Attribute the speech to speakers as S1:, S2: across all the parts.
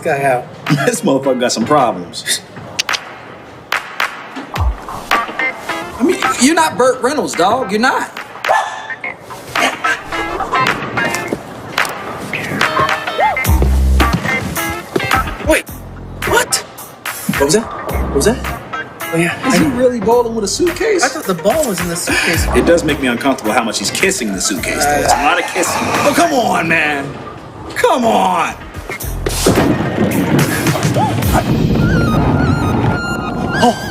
S1: guy out.
S2: This motherfucker got some problems.
S1: I mean, you're not Burt Reynolds, dog. You're not. Wait, what?
S2: What was that? What was that?
S1: Oh, yeah. Is he really bowling with a suitcase?
S3: I thought the ball was in the suitcase.
S2: It does make me uncomfortable how much he's kissing in the suitcase. Though. It's a lot of kissing. Oh, come on, man. Come on. Oh.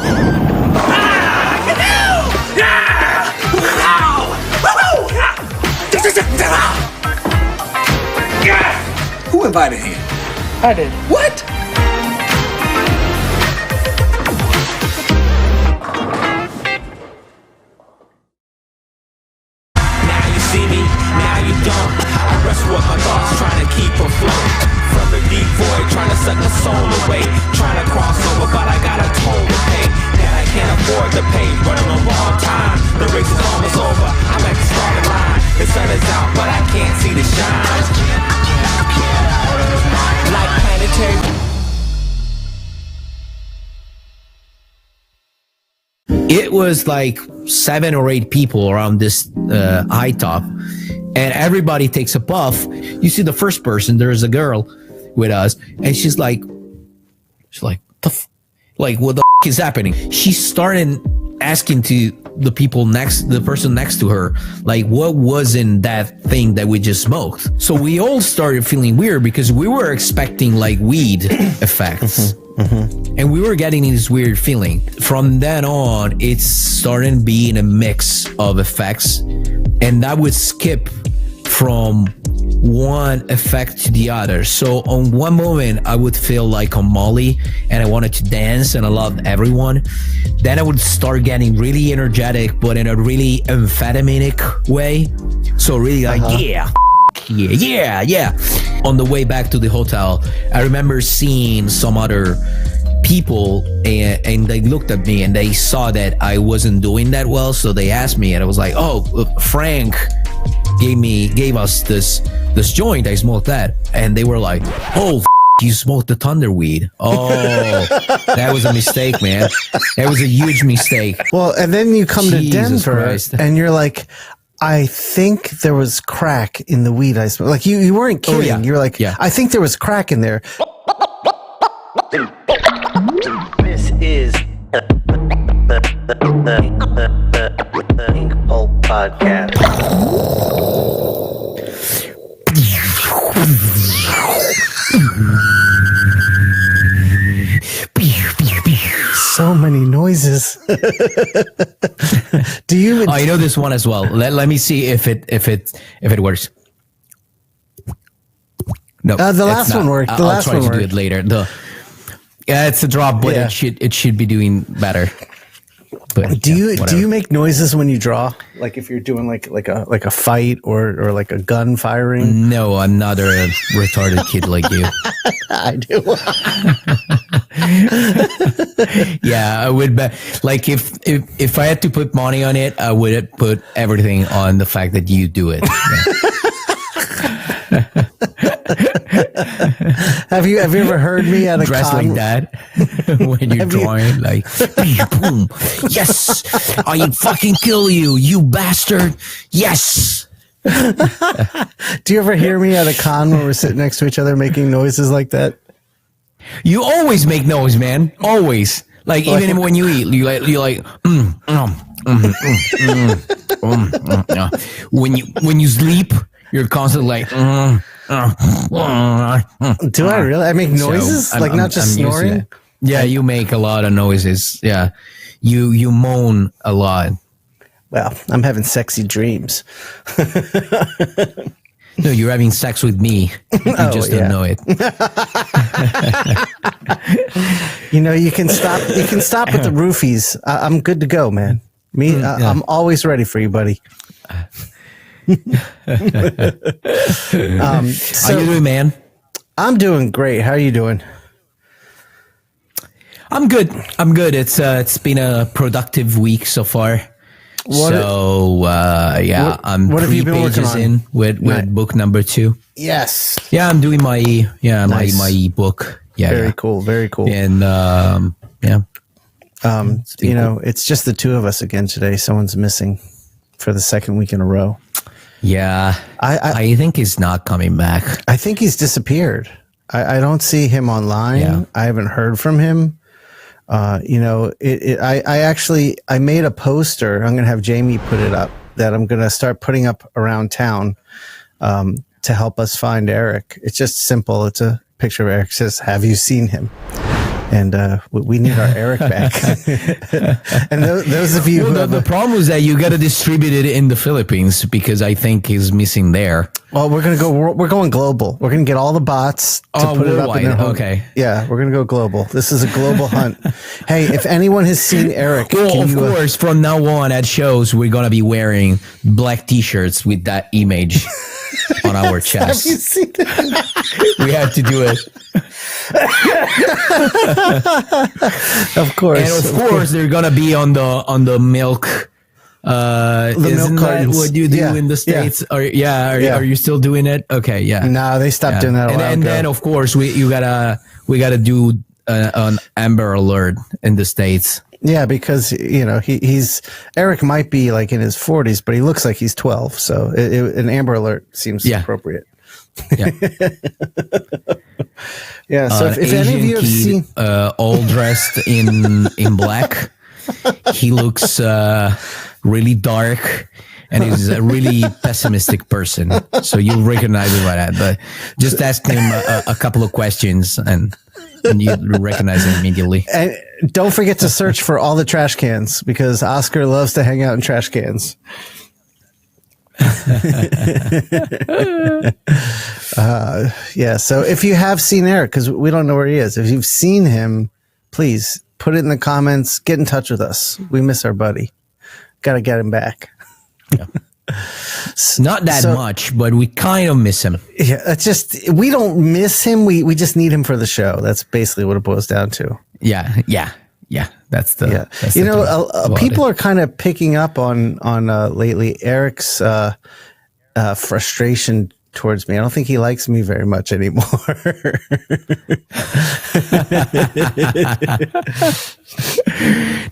S1: Who invited him?
S3: I did.
S1: What?
S4: Now you see me, now you don't. I wrestle with my thoughts, trying to keep afloat. From the deep void, trying to suck my soul away. Trying to cross over, but I got a toll to pay. That I can't afford to pay. Running a long time, the race is almost over. I'm at the starting line. The sun is out, but I can't see the shine. Like planetary.
S5: It was like 7 or 8 people around this high top, and everybody takes a puff. You see the first person, there's a girl with us, and she's like, what the is happening? She started asking to the person next to her, like, what was in that thing that we just smoked? So we all started feeling weird because we were expecting like weed effects. And we were getting this weird feeling. From then on, it's starting being a mix of effects, and that would skip from one effect to the other. So on one moment, I would feel like on Molly, and I wanted to dance, and I loved everyone. Then I would start getting really energetic, but in a really amphetaminic way. So really like, yeah. On the way back to the hotel, I remember seeing some other people, and they looked at me and they saw that I wasn't doing that well, so they asked me, and I was like, oh, Frank gave us this joint, I smoked that, and they were like, oh, you smoked the thunderweed. Oh, that was a mistake, man. That was a huge mistake.
S6: Well, and then you come to Denver
S5: Christ.
S6: and you're like, I think there was crack in the weed I smoked. Like you weren't kidding.
S5: yeah.
S6: You were like,
S5: Yeah.
S6: I think there was crack in there.
S7: This is the Inkpulp podcast.
S6: So many noises. Do you?
S5: Oh, I know this one as well. Let me see if it works. No,
S6: The last one worked. The last
S5: I'll try
S6: one
S5: to do
S6: worked.
S5: it later. Yeah, it's a drop, but
S6: Yeah.
S5: it should be doing better. But
S6: Do you
S5: whatever.
S6: make noises when you draw? Like if you're doing like a fight or like a gun firing?
S5: No, I'm not a retarded kid like you.
S6: I do.
S5: Yeah, I would bet. Like if I had to put money on it, I would put everything on the fact that you do it. Yeah.
S6: Have you ever heard me at a
S5: Dress
S6: con?
S5: like that when you're drawing, like, boom, yes, I fucking kill you, you bastard, yes.
S6: Do you ever hear me at a con when we're sitting next to each other making noises like that?
S5: You always make noise, man. Always. Like even when you eat, you like when you sleep, you're constantly like.
S6: Do I really? I make noises,
S5: So,
S6: like not just
S5: I'm used to
S6: snoring.
S5: that. Yeah, you make a lot of noises. Yeah, you moan a lot.
S6: Well, I'm having sexy dreams.
S5: No, you're having sex with me. You just don't know it.
S6: You know, you can stop. You can stop with the roofies. I'm good to go, man. Me, I'm always ready for you, buddy.
S5: How you doing, man?
S6: I'm doing great. How are you doing?
S5: I'm good. It's been a productive week so far. I'm
S6: what have you been
S5: 3
S6: working
S5: pages
S6: on?
S5: in with book number 2.
S6: Yes.
S5: Yeah, I'm doing my
S6: Nice.
S5: my book.
S6: Very cool. Very cool.
S5: And yeah.
S6: You know, it's just the two of us again today. Someone's missing for the second week in a row.
S5: Yeah. I think he's not coming back.
S6: I think he's disappeared. I don't see him online.
S5: Yeah.
S6: I haven't heard from him. You know, I made a poster. I'm going to have Jamie put it up that I'm going to start putting up around town to help us find Eric. It's just simple. It's a picture of Eric. It says, "Have you seen him?" And we need our Eric back. And those of you
S5: well, the problem is that you got to distribute it in the Philippines because I think he's missing there.
S6: Well, we're going global. We're going to get all the bots to put it up in their home.
S5: Okay.
S6: Yeah, we're going to go global. This is a global hunt. Hey, if anyone has seen Eric,
S5: well, of course, from now on at shows, we're going to be wearing black T-shirts with that image on our chest.
S6: Have you seen it?
S5: We had to do it.
S6: Of course.
S5: And of course, they're going to be on the milk. Isn't
S6: milk
S5: that
S6: cartons.
S5: what you do
S6: Yeah,
S5: in the States?
S6: yeah.
S5: Are you still doing it? Okay, yeah.
S6: No, they stopped doing that a while
S5: and
S6: ago.
S5: then of course we gotta do an Amber Alert in the States.
S6: Yeah, because you know he's Eric might be like in his 40s, but he looks like he's 12. So an Amber Alert seems appropriate.
S5: Yeah.
S6: Yeah. So if any of you have seen
S5: all dressed in black, he looks really dark. And he's a really pessimistic person, so you'll recognize him by that. But just ask him a couple of questions, and you recognize him immediately.
S6: And don't forget to search for all the trash cans because Oscar loves to hang out in trash cans. Yeah. So if you have seen Eric, because we don't know where he is, if you've seen him, please put it in the comments. Get in touch with us. We miss our buddy. Got to get him back.
S5: Yeah. Not that much, but we kind of miss him.
S6: Yeah, it's just we don't miss him. We just need him for the show. That's basically what it boils down to.
S5: Yeah. That's the.
S6: Yeah,
S5: that's
S6: you
S5: the
S6: know,
S5: truth
S6: people
S5: about
S6: are kind of picking up on lately Eric's frustration towards me. I don't think he likes me very much anymore.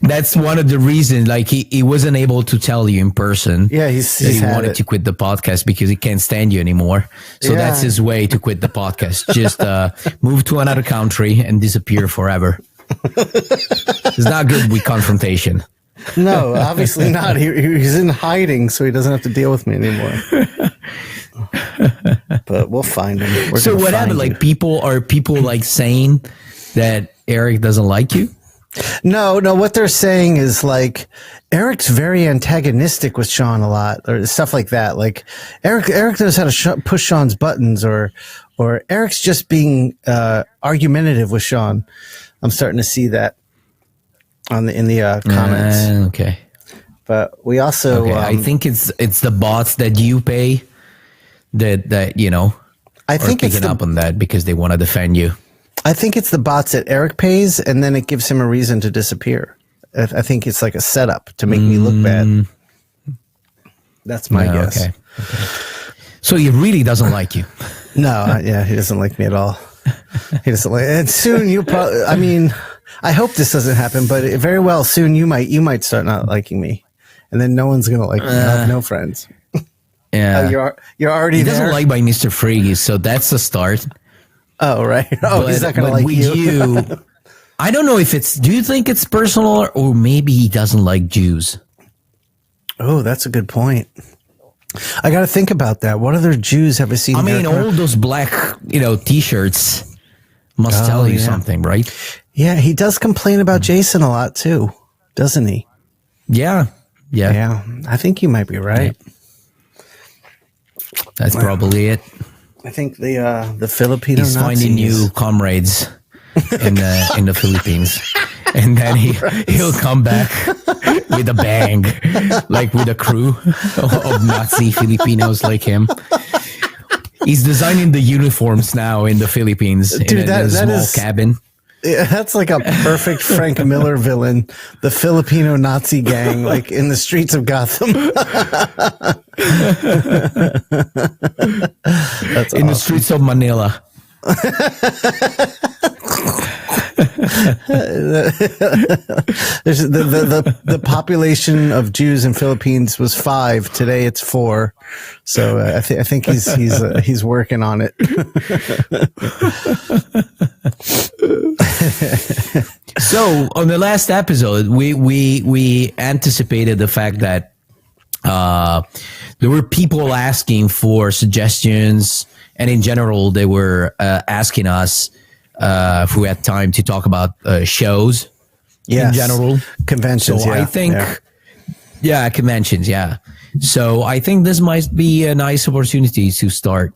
S5: That's one of the reasons. Like he wasn't able to tell you in person.
S6: Yeah,
S5: he wanted to quit the podcast because he can't stand you anymore. So that's his way to quit the podcast. Just move to another country and disappear forever. It's not good with confrontation.
S6: No, obviously not. He's in hiding, so he doesn't have to deal with me anymore. But we'll find him.
S5: So what happened? Like people like saying that Eric doesn't like you?
S6: No. What they're saying is like Eric's very antagonistic with Shawn a lot, or stuff like that. Like Eric knows how to push Shawn's buttons, or Eric's just being argumentative with Shawn. I'm starting to see that in the comments.
S5: Okay,
S6: but we also
S5: I think it's the bots that you pay that you know. I think it's up on that because they want to defend you.
S6: I think it's the bots that Eric pays, and then it gives him a reason to disappear. I think it's like a setup to make me look bad. That's my guess. Okay.
S5: So he really doesn't like you.
S6: No, he doesn't like me at all. He doesn't like. And soon you probably. I mean, I hope this doesn't happen, but very well soon you might start not liking me, and then no one's gonna like me. I'll have no friends.
S5: Yeah,
S6: you're already.
S5: He doesn't like by Mr. Freaky, so that's the start.
S6: Oh, right. Oh, he's not going to like
S5: you. I don't know if it's, do you think it's personal or maybe he doesn't like Jews?
S6: Oh, that's a good point. I got to think about that. What other Jews have I seen?
S5: I mean, all those black, T-shirts must tell you something, right?
S6: Yeah, he does complain about Jason a lot too, doesn't he?
S5: Yeah.
S6: I think you might be right.
S5: Yeah. That's probably it.
S6: I think the Filipino
S5: He's
S6: Nazis.
S5: finding new comrades in the Philippines, and then he'll come back with a bang, like with a crew of Nazi Filipinos like him. He's designing the uniforms now in the Philippines.
S6: Dude,
S5: in a small cabin.
S6: Yeah, that's like a perfect Frank Miller villain, the Filipino Nazi gang, like in the streets of Gotham. That's
S5: in the streets of Manila.
S6: There's the population of Jews in Philippines was 5. Today it's 4. So I think he's working on it.
S5: So on the last episode, we anticipated the fact that there were people asking for suggestions, and in general, they were asking us if we had time to talk about shows in general,
S6: conventions.
S5: So I think, conventions. Yeah. So I think this might be a nice opportunity to start,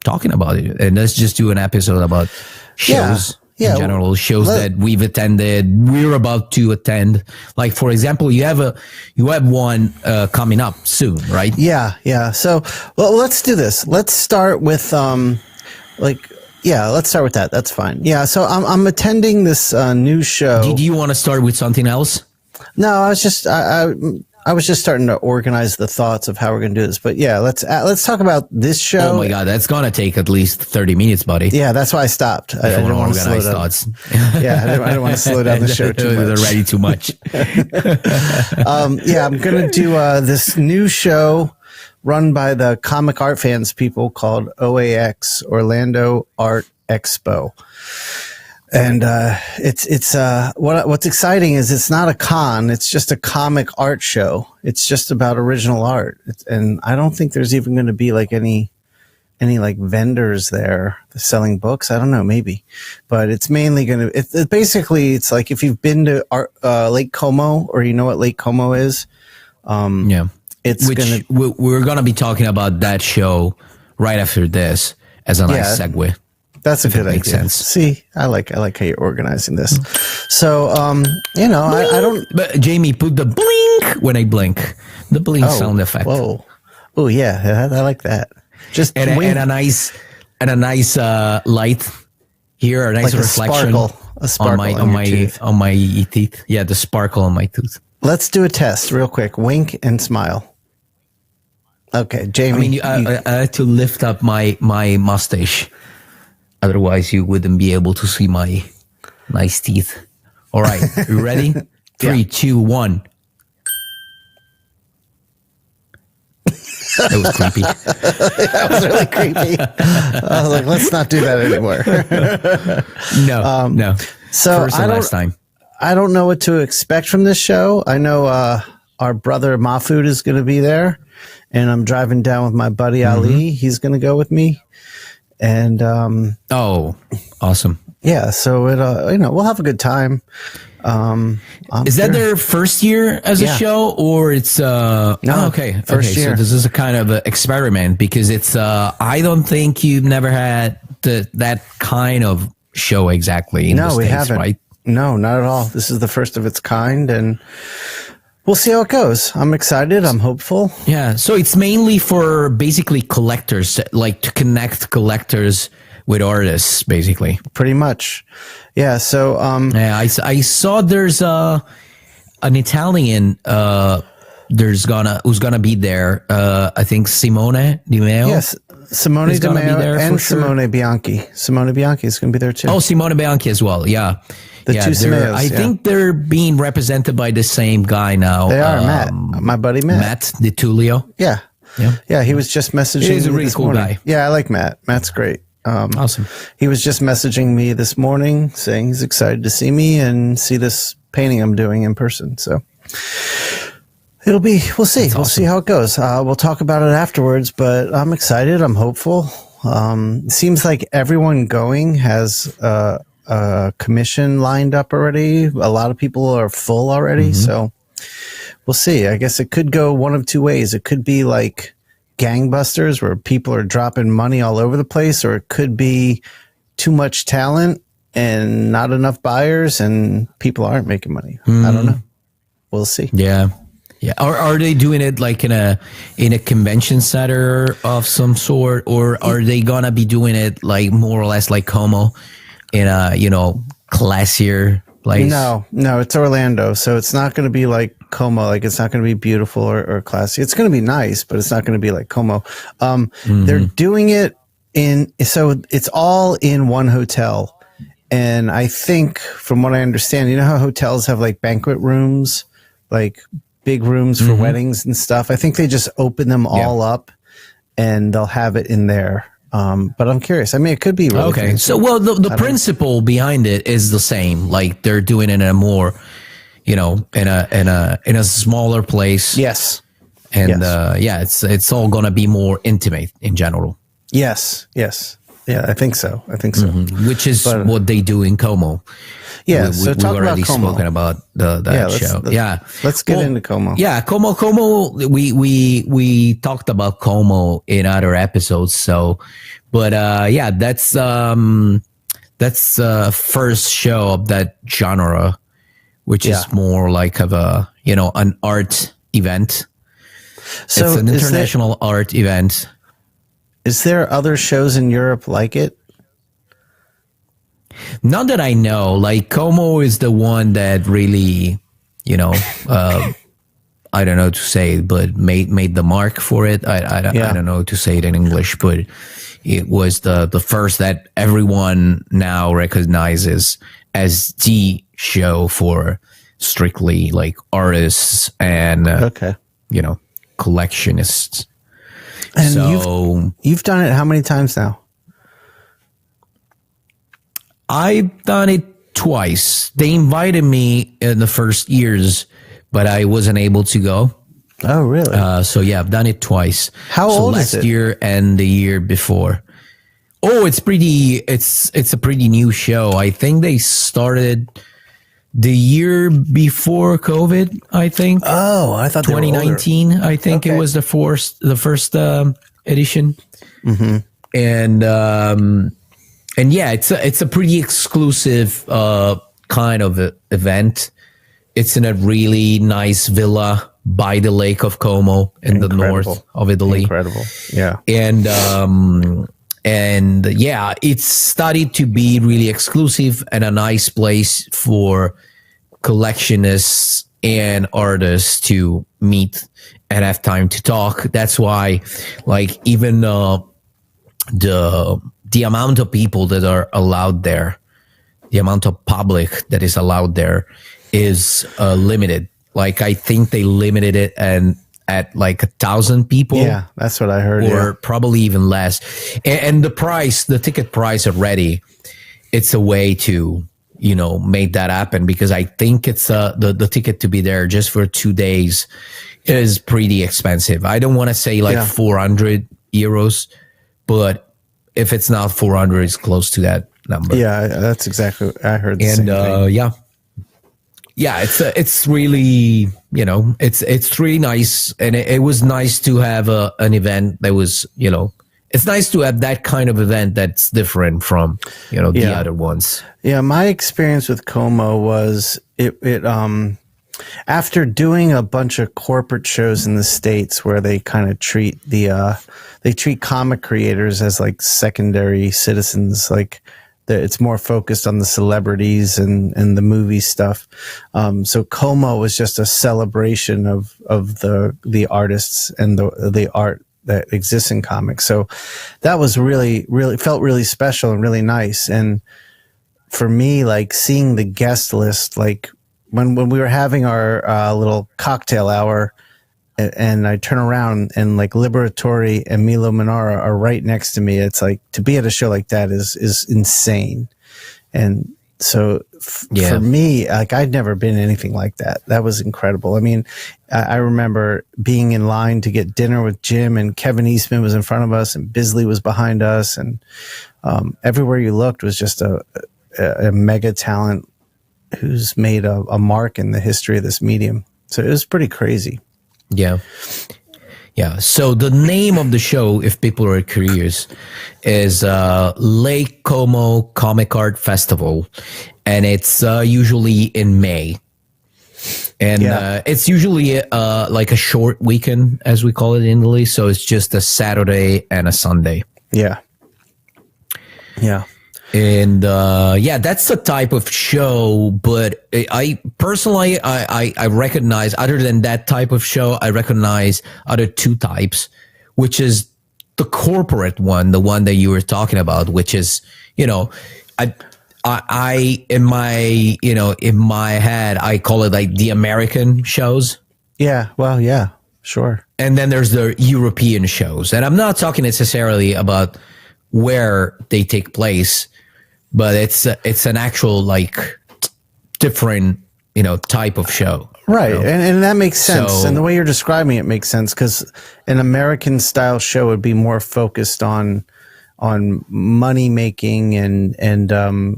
S5: talking about it, and let's just do an episode about shows. In general, shows that we've attended, we're about to attend. Like, for example, you have one coming up soon, right?
S6: Yeah. So, well, let's do this. Let's start with let's start with that. That's fine. Yeah. So I'm attending this new show.
S5: Did you want to start with something else?
S6: No, I was just I was just starting to organize the thoughts of how we're going to do this. But yeah, let's talk about this show.
S5: Oh my God, that's going to take at least 30 minutes, buddy.
S6: Yeah, that's why I stopped. I didn't want to slow down.
S5: Thoughts.
S6: Yeah, I didn't want to slow down the show too much.
S5: They're already too much.
S6: I'm going to do this new show run by the Comic Art Fans people called OAX, Orlando Art Expo. And what's exciting is it's not a con, it's just a comic art show. It's just about original art. And I don't think there's even going to be like any like vendors there selling books. I don't know, maybe. But it's mainly going to basically it's like if you've been to Lake Como, or you know what Lake Como is.
S5: We're going to be talking about that show right after this as a nice segue.
S6: That's a good idea.
S5: Makes sense.
S6: See, I like how you're organizing this. So, I don't.
S5: But Jamie, put the blink when I blink. The blink sound effect.
S6: Whoa. Oh yeah, I like that. Just
S5: and a nice light here, a nice
S6: like
S5: reflection
S6: a sparkle
S5: on my teeth. Yeah, the sparkle on my tooth.
S6: Let's do a test real quick. Wink and smile. Okay, Jamie.
S5: I mean, I had to lift up my mustache. Otherwise, you wouldn't be able to see my nice teeth. All right, you ready? 3, 2, 1. That was creepy.
S6: That was really creepy. I was like, let's not do that anymore.
S5: No. So first and last time.
S6: I don't know what to expect from this show. I know our brother Mahfoud is going to be there, and I'm driving down with my buddy Ali. He's going to go with me. And
S5: awesome.
S6: Yeah, so we'll have a good time.
S5: Is that their first year as a show, or it's okay.
S6: First year.
S5: So this is a kind of an experiment, because it's I don't think you've never had that kind of show exactly in the States, we haven't. Right?
S6: No, not at all. This is the first of its kind, and we'll see how it goes. I'm excited. I'm hopeful.
S5: Yeah. So it's mainly for basically collectors, like to connect collectors with artists, basically.
S6: Pretty much. Yeah. So,
S5: I saw there's an Italian, who's gonna be there. I think Simone Di Meo.
S6: Yes. Simone Di Meo and Simone Bianchi. Simone Bianchi is going to be there too.
S5: Oh, Simone Bianchi as well. Yeah.
S6: The two Simeos,
S5: I think they're being represented by the same guy now.
S6: They are, Matt. My buddy Matt.
S5: Matt DiTullio.
S6: Yeah. He was just messaging me.
S5: He's a really cool guy.
S6: Yeah, I like Matt. Matt's great.
S5: Awesome.
S6: He was just messaging me this morning saying he's excited to see me and see this painting I'm doing in person. So we'll see. We'll see how it goes. We'll talk about it afterwards, but I'm excited. I'm hopeful. It seems like everyone going has a commission lined up already. A lot of people are full already. So we'll see. I guess it could go one of two ways. It could be like gangbusters where people are dropping money all over the place, or it could be too much talent and not enough buyers and people aren't making money. I don't know. We'll see.
S5: Yeah. Are they doing it like in a convention center of some sort, or are they gonna be doing it like more or less like Como in a classier place? No,
S6: it's Orlando, so it's not going to be like Como. Like, it's not going to be beautiful or classy. It's going to be nice, but it's not going to be like Como. They're doing it so it's all in one hotel, And I think, from what I understand, you know how hotels have like banquet rooms, like big rooms for weddings and stuff. I think they just open them all up, and they'll have it in there. But I'm curious. I mean, it could be really
S5: Okay.
S6: fancy.
S5: So, well, the principle behind it is the same. Like they're doing it in a more, in a smaller place.
S6: Yes.
S5: And it's all gonna be more intimate in general.
S6: Yes. Yeah, I think so.
S5: Which is what they do in Como.
S6: Yeah. So talk
S5: we've already
S6: about Como.
S5: spoken about that show.
S6: Let's get into Como.
S5: Yeah, Como. We talked about Como in other episodes. So, but that's first show of that genre, which is more like of a an art event.
S6: So
S5: it's an international art event.
S6: Is there other shows in Europe like it?
S5: Not that I know. Like Como is the one that really, I don't know to say, but made the mark for it. I don't know to say it in English, but it was the first that everyone now recognizes as the show for strictly like artists and collectionists.
S6: And
S5: so
S6: you've done it how many times now?
S5: I've done it twice. They invited me in the first years, but I wasn't able to go.
S6: Oh, really?
S5: So yeah, I've done it twice.
S6: How old is it?
S5: Last year and the year before. Oh, it's a pretty new show. I think they started the year before COVID, I think.
S6: Oh, I thought
S5: 2019. I think it was the first edition. Mm-hmm. And yeah, it's a pretty exclusive kind of event. It's in a really nice villa by the Lake of Como in the north of Italy.
S6: Incredible, yeah.
S5: And yeah, it's studied to be really exclusive and a nice place for collectionists and artists to meet and have time to talk. That's why, like, even the amount of people that are allowed there, the amount of public that is allowed there is limited. Like, I think they limited it at like 1,000 people.
S6: Yeah, that's what I heard.
S5: Or probably even less. And the ticket price already, it's a way to, make that happen, because I think it's the ticket to be there just for 2 days is pretty expensive. I don't want to say 400 euros, but if it's not 400, it's close to that number.
S6: Yeah, that's exactly, I heard the same thing.
S5: Yeah, it's really, it's really nice. And it was nice to have an event that was, it's nice to have that kind of event that's different from, the other ones.
S6: Yeah, my experience with Como was it after doing a bunch of corporate shows in the States where they kind of treat they treat comic creators as like secondary citizens, like it's more focused on the celebrities and the movie stuff. So Como was just a celebration of the artists and the art that exists in comics. So that was really felt really special and really nice. And for me, like seeing the guest list, like when we were having our little cocktail hour, and I turn around and like Liberatore and Milo Manara are right next to me. It's like, to be at a show like that is insane. And so for me, like I'd never been anything like that. That was incredible. I mean, I remember being in line to get dinner with Jim, and Kevin Eastman was in front of us and Bisley was behind us. And everywhere you looked was just a mega talent who's made a mark in the history of this medium. So it was pretty crazy.
S5: Yeah. So the name of the show, if people are curious, is Lake Como Comic Art Festival, and it's usually in May. And it's usually like a short weekend, as we call it in Italy. So it's just a Saturday and a Sunday.
S6: Yeah.
S5: And that's the type of show. But I personally, I recognize, other than that type of show, I recognize other two types, which is the corporate one, the one that you were talking about, which is, I in my head, I call it like the American shows.
S6: Yeah. Well, yeah, sure.
S5: And then there's the European shows. And I'm not talking necessarily about where they take place, but it's an actual like different, type of show.
S6: Right. And that makes sense.
S5: So-
S6: and the way you're describing it makes sense, because an American style show would be more focused on money making and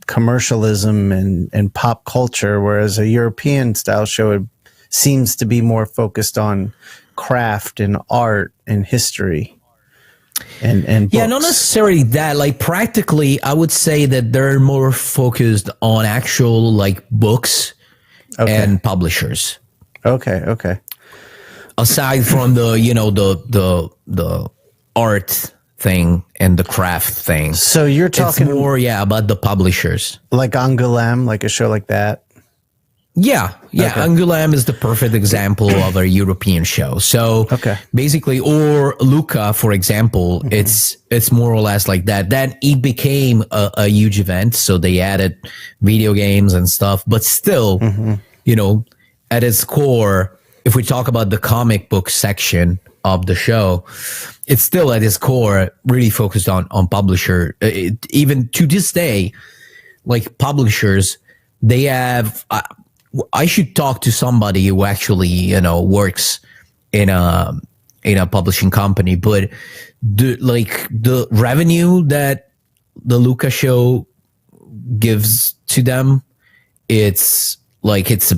S6: commercialism and pop culture, whereas a European style show seems to be more focused on craft and art and history and books.
S5: Yeah, not necessarily that. Like practically, I would say that they're more focused on actual like books and publishers.
S6: Okay.
S5: Aside from the the art thing and the craft thing.
S6: So you're talking
S5: it's more about the publishers.
S6: like Angoulême, like a show like that.
S5: Yeah.
S6: Okay.
S5: Angoulême is the perfect example of a European show. So basically, or Luca, for example, it's more or less like that. Then it became a huge event. So they added video games and stuff, but still, at its core, if we talk about the comic book section of the show, it's still at its core really focused on publisher. Even to this day, like publishers, they have. I should talk to somebody who actually works in a publishing company, but the revenue that the Luca show gives to them, it's a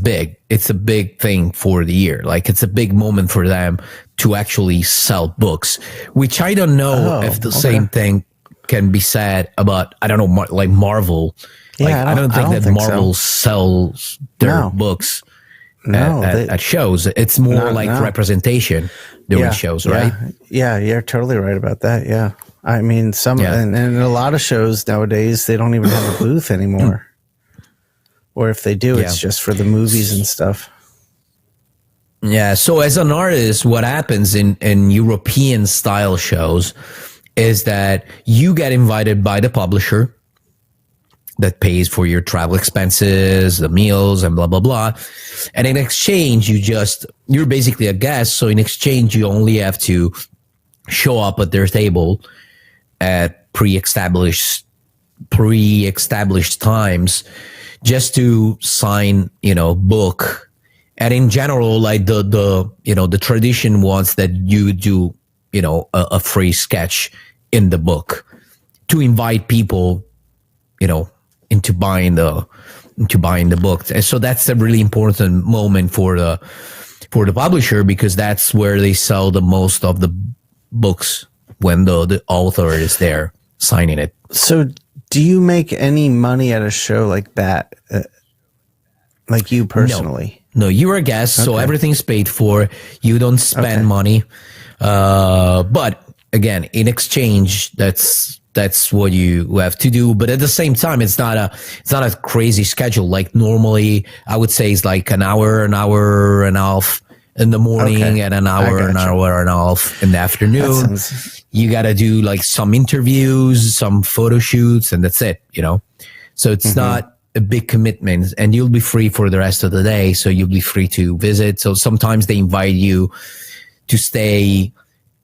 S5: big thing for the year. Like it's a big moment for them to actually sell books, which I don't know if the same thing can be said about, I don't know, like Marvel.
S6: Yeah,
S5: I don't think Marvel
S6: so.
S5: sells their books at shows. It's more representation during shows, right?
S6: Yeah, you're totally right about that. Yeah. I mean, and a lot of shows nowadays, they don't even have a booth anymore. Or if they do, it's just for the movies and stuff.
S5: Yeah. So as an artist, what happens in European style shows is that you get invited by the publisher that pays for your travel expenses, the meals, and blah, blah, blah. And in exchange, you're basically a guest. So in exchange, you only have to show up at their table at pre-established times just to sign, book. And in general, like the tradition wants that you do, a free sketch in the book to invite people, into buying the book. And so that's a really important moment for the publisher, because that's where they sell the most of the books when the author is there signing it.
S6: So do you make any money at a show like that? Like you personally?
S5: No, you're a guest, so everything's paid for. You don't spend money. But again, in exchange, that's what you have to do. But at the same time, it's not a crazy schedule. Like normally, I would say it's like an hour and a half in the morning and an hour and a half in the afternoon. You got to do like some interviews, some photo shoots, and that's it, So it's not a big commitment, and you'll be free for the rest of the day. So you'll be free to visit. So sometimes they invite you to stay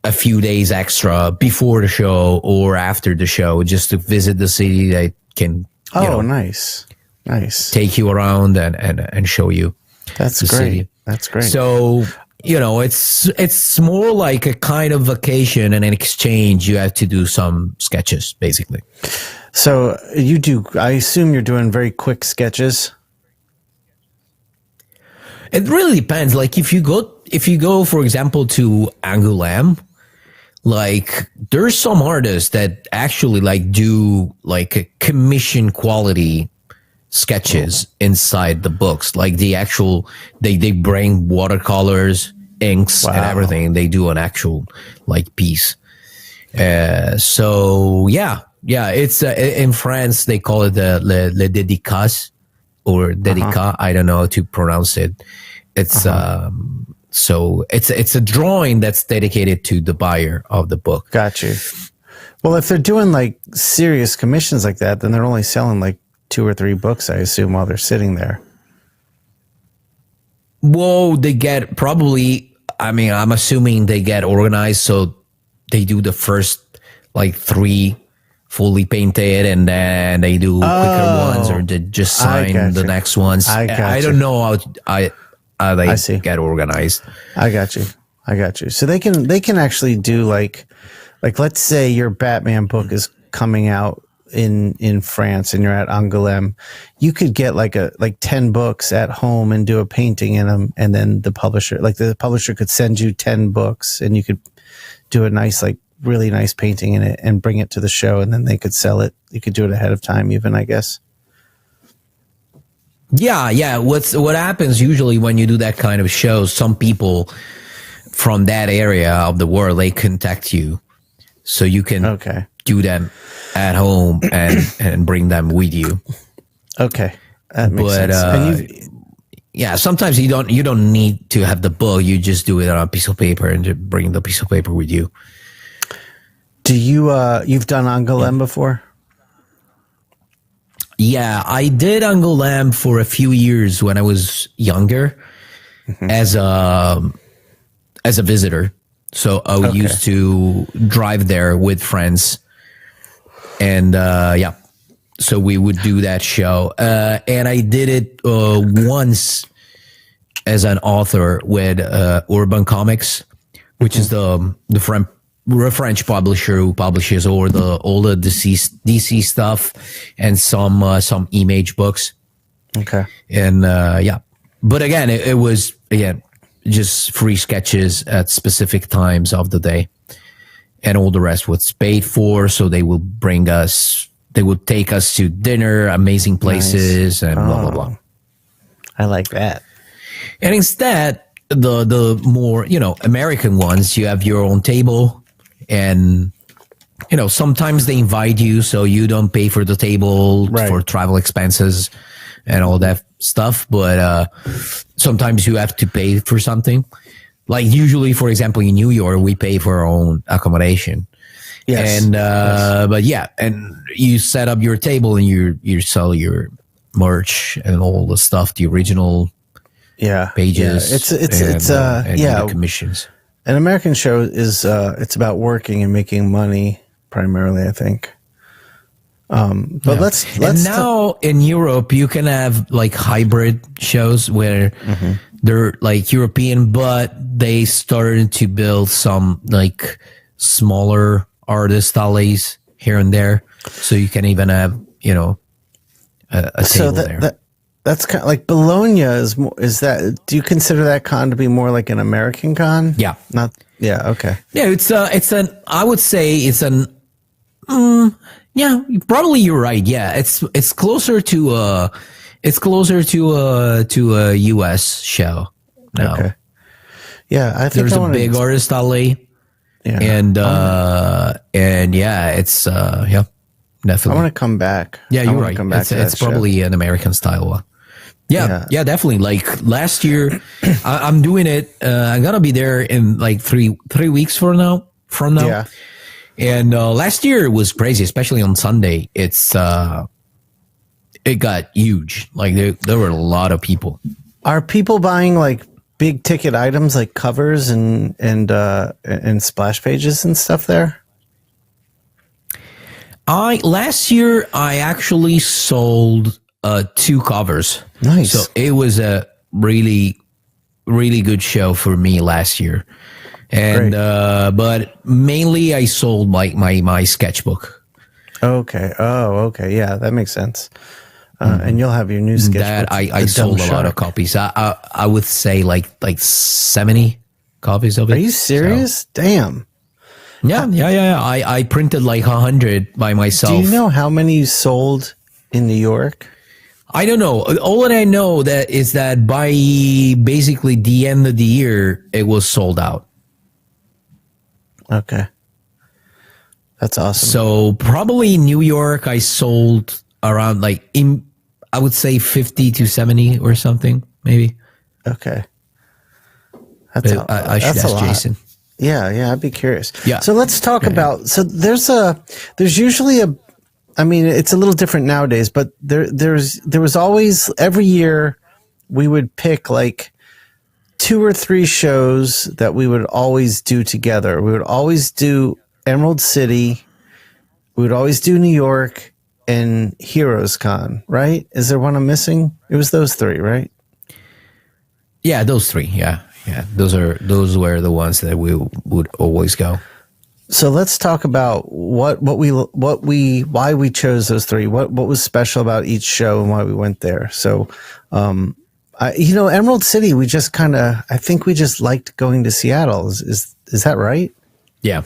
S5: a few days extra before the show or after the show, just to visit the city. That can
S6: nice
S5: take you around and show you.
S6: That's
S5: the
S6: great.
S5: City.
S6: That's great.
S5: So it's more like a kind of vacation, and in exchange, you have to do some sketches, basically.
S6: So I assume you're doing very quick sketches.
S5: It really depends. Like if you go, for example, to Angoulême, like there's some artists that actually like do like a commission quality sketches inside the books. Like they bring watercolors, inks, and everything. They do an actual like piece. So it's in France they call it le dédicace or dédicat. I don't know how to pronounce it. It's so it's a drawing that's dedicated to the buyer of the book.
S6: Got you. Well, if they're doing like serious commissions like that, then they're only selling like 2 or 3 books, I assume, while they're sitting there.
S5: Whoa, they get probably, I mean, I'm assuming they get organized. So they do the first like 3 fully painted, and then they do quicker ones, or they just sign the next ones. I don't know how they get organized.
S6: I got you. So they can actually do like let's say your Batman book is coming out in France and you're at Angoulême, you could get like 10 books at home and do a painting in them, and then the publisher could send you 10 books and you could do a nice, like really nice painting in it and bring it to the show, and then they could sell it. You could do it ahead of time even, I guess.
S5: Yeah. What happens usually when you do that kind of show, some people from that area of the world, they contact you, so you can do them at home and bring them with you.
S6: Okay, that makes sense.
S5: Yeah, sometimes you don't need to have the book. You just do it on a piece of paper and just bring the piece of paper with you.
S6: Do you you've done Angoulême before?
S5: Yeah, I did Angoulême for a few years when I was younger, as a visitor. So I used to drive there with friends, and so we would do that show. And I did it once as an author with Urban Comics, which is the French publisher who publishes all the DC stuff and some Image books.
S6: Okay.
S5: And but again, it was just free sketches at specific times of the day, and all the rest was paid for. So they would take us to dinner, amazing places, and blah blah blah.
S6: I like that.
S5: And instead, the more American ones, you have your own table, and sometimes they invite you, so you don't pay for the table for travel expenses and all that stuff. But sometimes you have to pay for something. Like usually, for example, in New York, we pay for our own accommodation. Yes. And but yeah, and you set up your table and you sell your merch and all the stuff, the original pages.
S6: Yeah.
S5: And commissions.
S6: An American show is it's about working and making money primarily, I think. But let's
S5: and now in Europe you can have like hybrid shows where they're like European, but they started to build some like smaller artist alleys here and there, so you can even have a table there.
S6: That's kind of like Bologna is that? Do you consider that con to be more like an American con?
S5: Yeah,
S6: okay.
S5: Yeah, I would say it's an. Yeah, probably you're right. Yeah, it's closer to a US show now.
S6: Okay. Yeah, I think
S5: there's a big artist alley. Yeah. And yeah, it's definitely.
S6: I want to come back.
S5: Yeah, you're right. It's probably an American style one. Yeah, definitely. Like last year, I'm doing it. I'm gonna be there in like three weeks from now. Yeah. And last year it was crazy, especially on Sunday. It got huge. Like there were a lot of people.
S6: Are people buying like big ticket items like covers and splash pages and stuff there?
S5: Last year I actually sold 2 covers.
S6: Nice.
S5: So it was a really, really good show for me last year. And but mainly I sold my sketchbook.
S6: Okay. Oh, okay. Yeah, that makes sense. And you'll have your new sketchbook.
S5: That I sold a lot of copies. I would say like 70 copies of it.
S6: Are you serious? So. Damn.
S5: Yeah. I printed like 100 by myself.
S6: Do you know how many you sold in New York?
S5: I don't know. All that I know is that by basically the end of the year, it was sold out.
S6: Okay. That's awesome.
S5: So probably in New York, I sold around I would say 50 to 70 or something, maybe.
S6: Okay.
S5: I should ask Jason.
S6: Yeah, I'd be curious.
S5: Yeah.
S6: So let's talk about, so there's usually I mean, it's a little different nowadays, but there was always, every year we would pick like 2 or 3 shows that we would always do together. We would always do Emerald City. We would always do New York and Heroes Con, right? Is there one I'm missing? It was those 3, right?
S5: Yeah, those 3. Yeah. Those were the ones that we would always go.
S6: So let's talk about why we chose those 3. What was special about each show and why we went there. So, Emerald City, I think we just liked going to Seattle. Is that right?
S5: Yeah.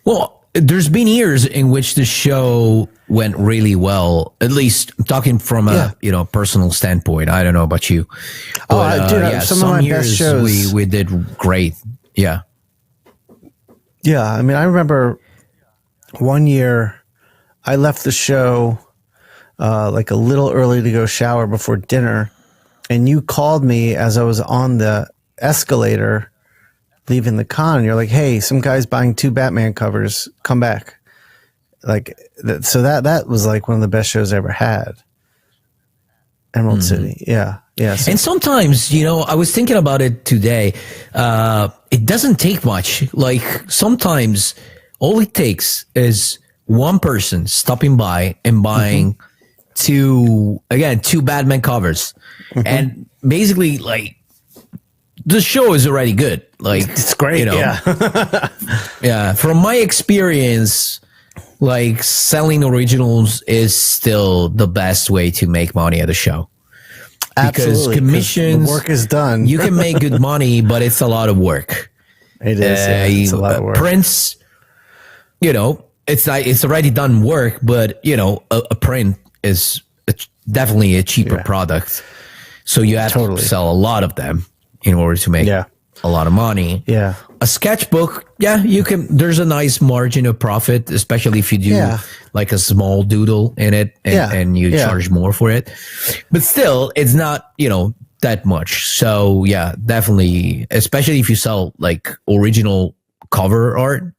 S5: Well, there's been years in which the show went really well. At least talking from a personal standpoint. I don't know about you. But,
S6: some of my best shows
S5: we did great. Yeah.
S6: Yeah, I mean, I remember one year I left the show like a little early to go shower before dinner, and you called me as I was on the escalator leaving the con. You're like, "Hey, some guy's buying 2 Batman covers. Come back." Like, so that was like one of the best shows I ever had. Emerald City, yeah. So.
S5: And sometimes, I was thinking about it today. It doesn't take much. Like sometimes, all it takes is one person stopping by and buying 2 Batman covers, and basically, like, the show is already good. Like,
S6: it's great.
S5: Yeah. From my experience, like, selling originals is still the best way to make money at a show. Because
S6: Absolutely,
S5: commissions,
S6: the work is done.
S5: You can make good money, but it's a lot of work.
S6: It is. It's a lot of work.
S5: Prints, it's already done work, but a print is definitely a cheaper product. So you have to sell a lot of them in order to make a lot of money.
S6: Yeah.
S5: A sketchbook, you can. There's a nice margin of profit, especially if you do like a small doodle in it and you charge more for it. But still, it's not that much. So definitely, especially if you sell like original cover art.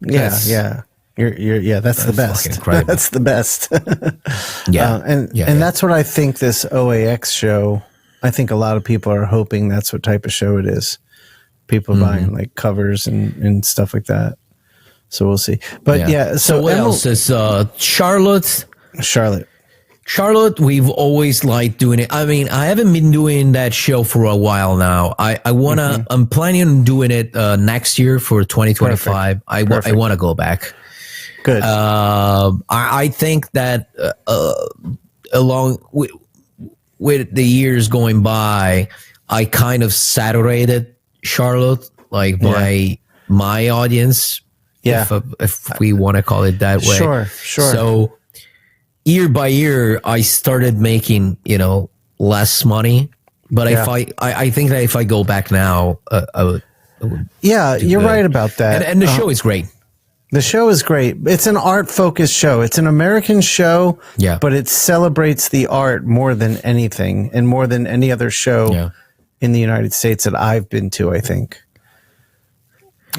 S6: You're that's the best. That's the best. And that's what I think this OAX show. I think a lot of people are hoping that's what type of show it is. People buying like covers and stuff like that. So we'll see. But
S5: so what else is Charlotte? Charlotte, we've always liked doing it. I mean, I haven't been doing that show for a while now. I'm planning on doing it next year for 2025. I want to go back.
S6: Good.
S5: I think that along with the years going by, I kind of saturated Charlotte, like my audience, if we want to call it that way.
S6: Sure.
S5: So year by year, I started making less money. But if I think that if I go back now, I would
S6: you're right about that.
S5: And the show is great.
S6: The show is great. It's an art-focused show. It's an American show, but it celebrates the art more than anything and more than any other show in the United States that I've been to, I think.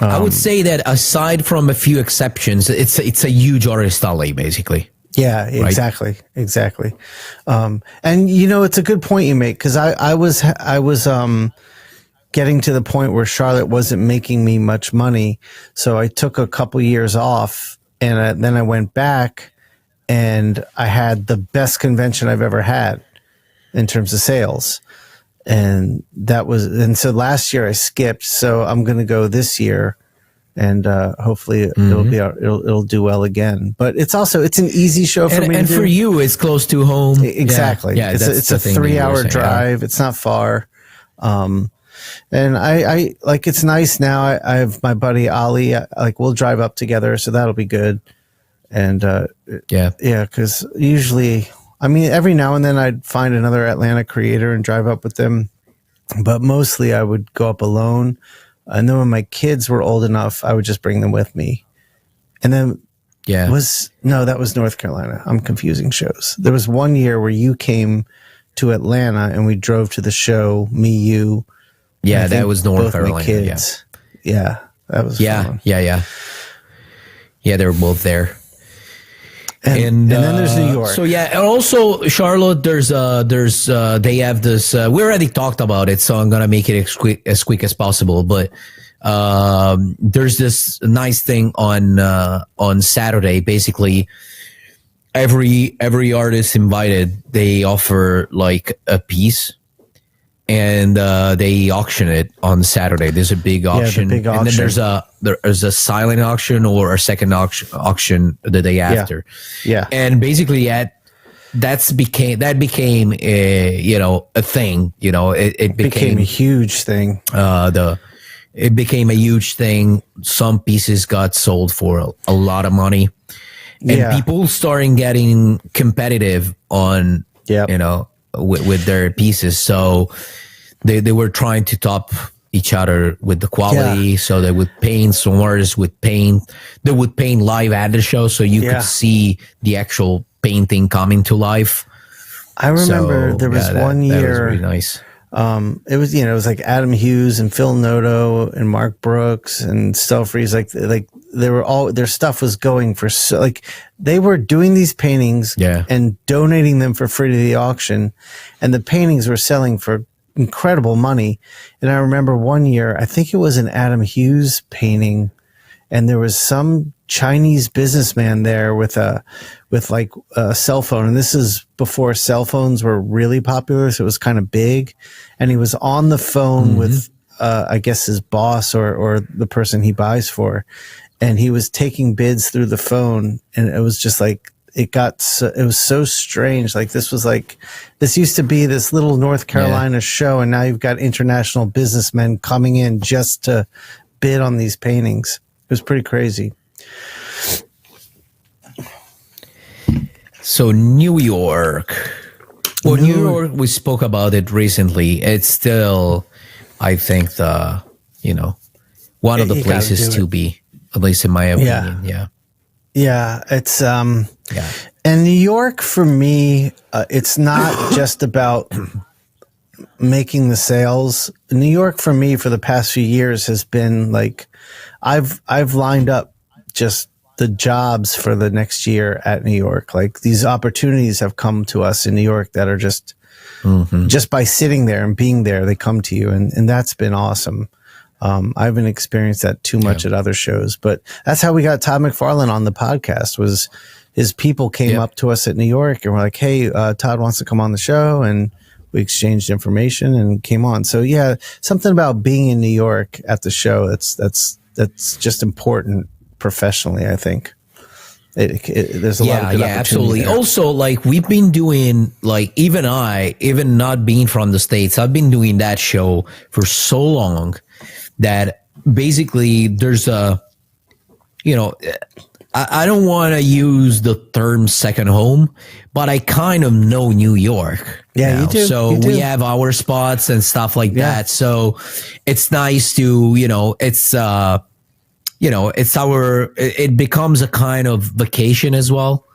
S5: I would say that aside from a few exceptions, it's a huge artist alley, basically.
S6: Yeah, exactly. And it's a good point you make, because I was getting to the point where Charlotte wasn't making me much money, so I took a couple years off, and then I went back, and I had the best convention I've ever had in terms of sales. And so last year I skipped, so I'm going to go this year, and hopefully it'll do well again. But it's an easy show for me.
S5: And for you, it's close to home.
S6: Exactly.
S5: Yeah,
S6: it's a 3-hour drive. It's not far. And I like, it's nice now. I have my buddy Ali. We'll drive up together, so that'll be good. And because usually, I mean, every now and then I'd find another Atlanta creator and drive up with them, but mostly I would go up alone. And then when my kids were old enough, I would just bring them with me. And then that was North Carolina. I'm confusing shows. There was one year where you came to Atlanta and we drove to the show, me, you.
S5: Yeah, that was North Carolina.
S6: Kids. Yeah, that was fun.
S5: Yeah, they were both there.
S6: And then there's New York.
S5: So yeah, and also Charlotte. There's they have this. We already talked about it, so I'm gonna make it as quick as possible. But there's this nice thing on Saturday. Basically, every artist invited, they offer like a piece, and they auction it on Saturday. There's a big auction,
S6: big
S5: and then
S6: auction.
S5: there's a silent auction or a second auction the day after.
S6: Yeah.
S5: And basically that became a thing. It
S6: became a huge thing.
S5: It became a huge thing. Some pieces got sold for a lot of money, and people starting getting competitive on with their pieces. So they were trying to top each other with the quality.
S6: Yeah.
S5: So they would paint, some artists would paint. They would paint live at the show, so you could see the actual painting coming to life.
S6: I remember there was one year.
S5: That was really nice.
S6: It was like Adam Hughes and Phil Noto and Mark Brooks and Stelfreeze. Like they were all, their stuff was going for they were doing these paintings and donating them for free to the auction, and the paintings were selling for incredible money. And I remember one year, I think it was an Adam Hughes painting, and there was some Chinese businessman there with a cell phone. And this is before cell phones were really popular. So it was kind of big. And he was on the phone with, I guess his boss or the person he buys for. And he was taking bids through the phone. And it was just like, it was so strange. Like this used to be this little North Carolina show. And now you've got international businessmen coming in just to bid on these paintings. It was pretty crazy. So
S5: New York. Well, New York, we spoke about it recently. It's still, I think, one of the places to be, at least in my opinion.
S6: Yeah, it's and New York for me, it's not just about making the sales. New York for me for the past few years has been like, I've lined up just the jobs for the next year at New York. Like these opportunities have come to us in New York that are just by sitting there and being there, they come to you. And that's been awesome. I haven't experienced that too much at other shows, but that's how we got Todd McFarlane on the podcast. Was his people came up to us at New York and were like, hey, Todd wants to come on the show. And we exchanged information and came on. So yeah, something about being in New York at the show. That's just important professionally, I think. There's a lot of good
S5: absolutely
S6: there.
S5: Also, like we've been doing, like even not being from the States, I've been doing that show for so long that basically there's I don't want to use the term second home, but I kind of know New York.
S6: Yeah, you do.
S5: So we have our spots and stuff like that. So it's nice to, it becomes a kind of vacation as well.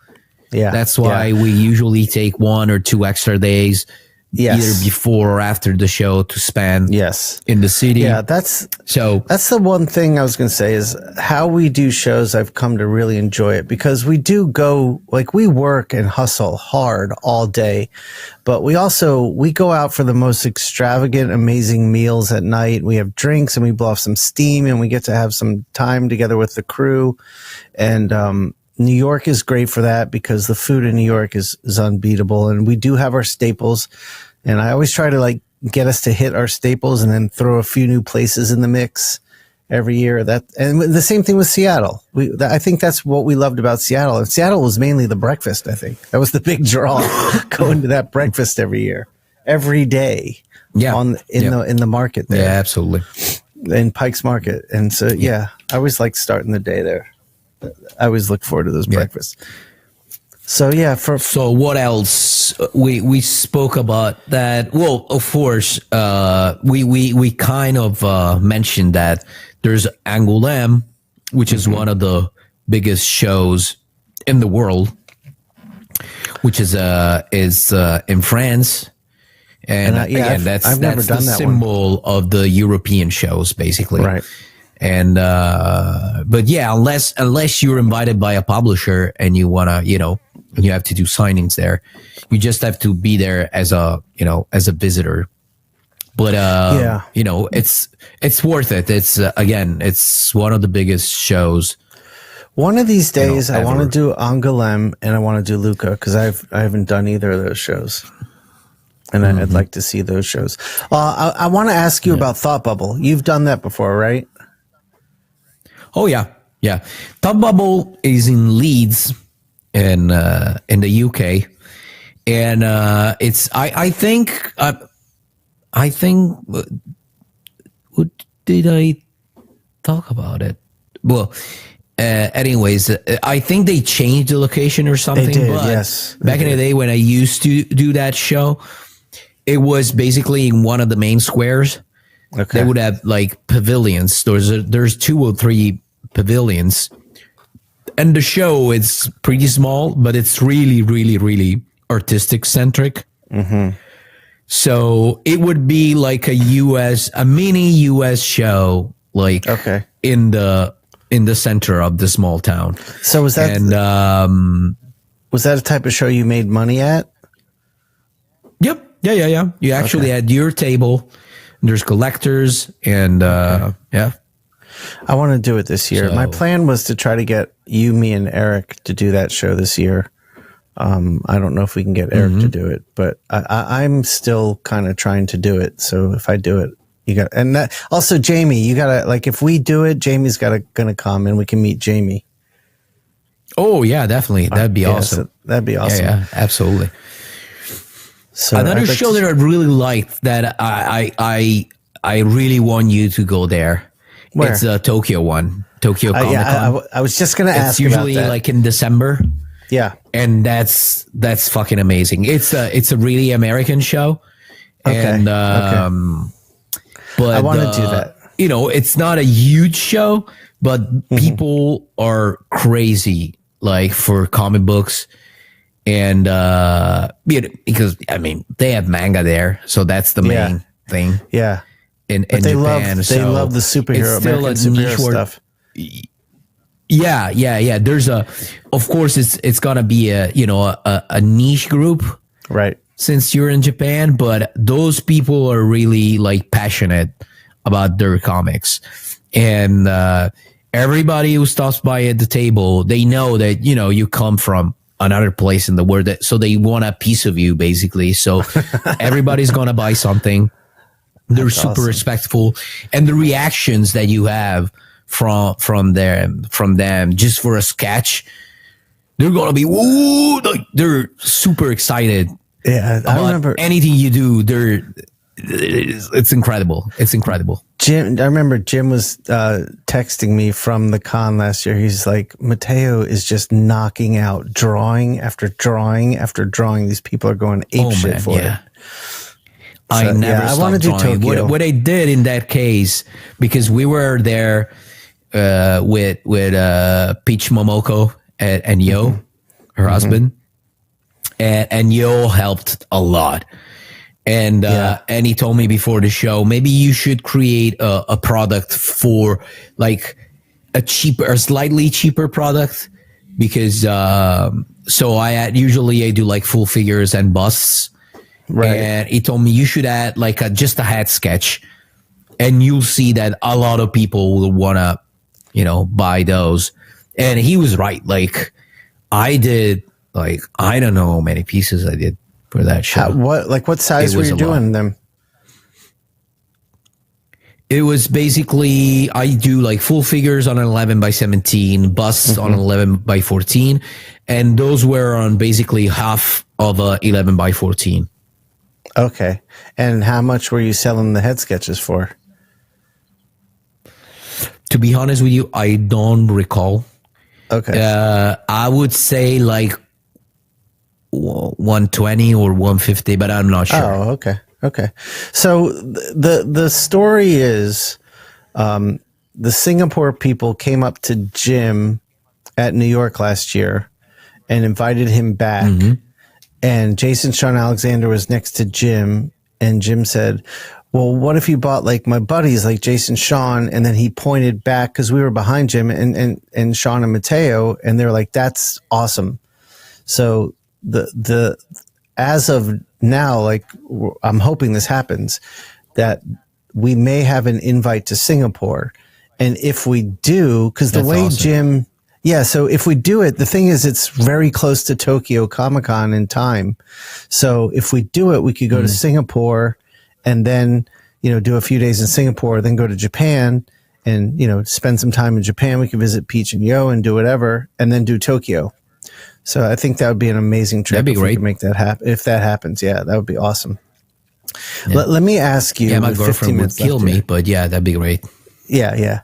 S6: Yeah.
S5: That's why we usually take 1 or 2 extra days either before or after the show to spend in the city.
S6: Yeah, that's the one thing I was going to say is how we do shows. I've come to really enjoy it because we do go, like we work and hustle hard all day, but we go out for the most extravagant, amazing meals at night. We have drinks and we blow off some steam and we get to have some time together with the crew. And, New York is great for that because the food in New York is unbeatable, and we do have our staples. And I always try to like get us to hit our staples and then throw a few new places in the mix every year. And the same thing with Seattle. I think that's what we loved about Seattle. And Seattle was mainly the breakfast. I think that was the big draw, going to that breakfast every year, every day. Yeah, in the market there.
S5: Yeah, absolutely.
S6: In Pike's Market, and so I always like starting the day there. I always look forward to those breakfasts. So so
S5: what else? We spoke about that. Well, of course, we kind of mentioned that there's Angoulême, which is one of the biggest shows in the world, which is in France. And again, that's
S6: I've never done
S5: the
S6: that
S5: symbol of the European shows, basically.
S6: Right.
S5: And but yeah, unless you're invited by a publisher and you wanna, you have to do signings there, you just have to be there as a visitor. But it's worth it. It's again, it's one of the biggest shows.
S6: One of these days, I want to
S5: ever.
S6: do Angoulême and I want to do Lucca because I haven't done either of those shows, and I'd like to see those shows. I want to ask you about Thought Bubble. You've done that before, right?
S5: Oh yeah. Thought Bubble is in Leeds in the UK, and it's I think what did I talk about it? Well, anyways, I think they changed the location or something.
S6: They did,
S5: but
S6: yes.
S5: Back in the day when I used to do that show, it was basically in one of the main squares.
S6: Okay.
S5: They would have like pavilions. There's 2 or 3 pavilions, and the show is pretty small, but it's really, really, really artistic centric.
S6: Mm-hmm.
S5: So it would be like a mini US show, like in the center of the small town.
S6: So was that was that a type of show you made money at?
S5: Yep. Yeah. You actually had your table. There's collectors and yeah.
S6: I want to do it this year.
S5: So,
S6: my plan was to try to get you, me, and Eric to do that show this year. I don't know if we can get Eric to do it, but I'm still kind of trying to do it. So if I do it, you got, and that also Jamie, you gotta, like, if we do it, Jamie's gonna come and we can meet Jamie.
S5: Oh yeah, definitely. That'd be awesome.
S6: So that'd be awesome.
S5: Yeah, absolutely.
S6: So
S5: another show that I really liked that I really want you to go there.
S6: Where?
S5: It's the Tokyo one, Tokyo Comic Con.
S6: I was just gonna ask.
S5: It's usually
S6: about that.
S5: like in December.
S6: Yeah,
S5: and that's fucking amazing. It's a really American show, and but
S6: I want to do that.
S5: It's not a huge show, but people are crazy like for comic books, and because I mean they have manga there, so that's the main thing.
S6: Yeah,
S5: in
S6: they
S5: Japan,
S6: they love the superhero American superhero stuff.
S5: Yeah. There's of course it's gonna be a niche group,
S6: right?
S5: Since you're in Japan, but those people are really like passionate about their comics, and everybody who stops by at the table, they know that you come from another place in the world, so they want a piece of you basically. So everybody's gonna buy something. They're
S6: That's
S5: super
S6: awesome.
S5: respectful, and the reactions that you have from them just for a sketch, they're gonna be like they're super excited.
S6: Yeah, I remember
S5: anything you do. It's incredible. It's incredible.
S6: Jim. I remember Jim was texting me from the con last year. He's like, Mateo is just knocking out drawing after drawing after drawing. These people are going apeshit for it.
S5: I never stopped
S6: I want to do
S5: drawing.
S6: Tokyo.
S5: What I did in that case, because we were there with Peach Momoko and Yo, her husband, and Yo helped a lot. And and he told me before the show, maybe you should create a product for like a slightly cheaper product, because so I do like full figures and busts. Right. And he told me you should add like just a head sketch, and you'll see that a lot of people will want to, buy those. And he was right. Like I did, like, I don't know how many pieces I did for that show.
S6: What size were you doing them?
S5: It was basically, I do like full figures on an 11x17, busts on an 11x14. And those were on basically half of a 11x14.
S6: Okay. And how much were you selling the head sketches for?
S5: To be honest with you, I don't recall.
S6: Okay.
S5: I would say like 120 or 150, but I'm not sure.
S6: Oh, okay. Okay. So the story is the Singapore people came up to Jim at New York last year and invited him back. And Jason Shawn Alexander was next to Jim, and Jim said, well, what if you bought like my buddies, like Jason, Shawn, and then he pointed back because we were behind Jim and Shawn and Mateo, and they're like, that's awesome. So the as of now, like I'm hoping this happens, that we may have an invite to Singapore. And if we do, because the way awesome. Jim, yeah, so if we do it, the thing is, it's very close to Tokyo Comic-Con in time. So if we do it, we could go to Singapore and then, do a few days in Singapore, then go to Japan and, spend some time in Japan. We could visit Peach and Yo and do whatever, and then do Tokyo. So I think that would be an amazing trip.
S5: That'd be great.
S6: We could make that happen. If that happens, yeah, that would be awesome. Yeah. Let me ask you.
S5: Yeah, my girlfriend would kill me, but yeah, that'd be great.
S6: Yeah.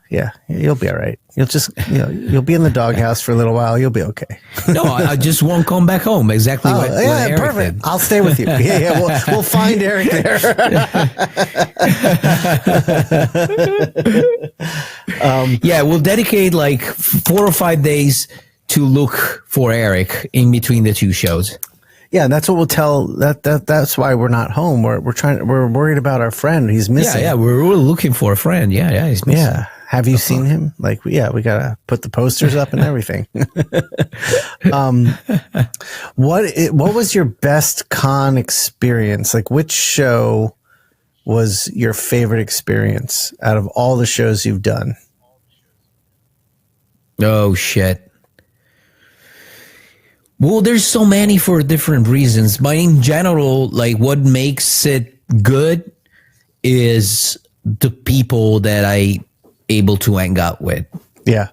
S6: You'll be all right. You'll just, you'll be in the doghouse for a little while. You'll be okay.
S5: No, I just won't come back home. Exactly what Eric
S6: perfect.
S5: did.
S6: I'll stay with you. Yeah. We'll find Eric there.
S5: Yeah, we'll dedicate like 4 or 5 days to look for Eric in between the two shows.
S6: Yeah, and that's what we'll tell. That's why we're not home. We're worried about our friend. He's missing.
S5: Yeah, we're looking for a friend. Yeah, he's missing.
S6: Yeah, have you seen him? Like, we gotta put the posters up and everything. What was your best con experience? Like, which show was your favorite experience out of all the shows you've done?
S5: Oh shit. Well, there's so many for different reasons, but in general, like what makes it good is the people that I able to hang out with.
S6: Yeah.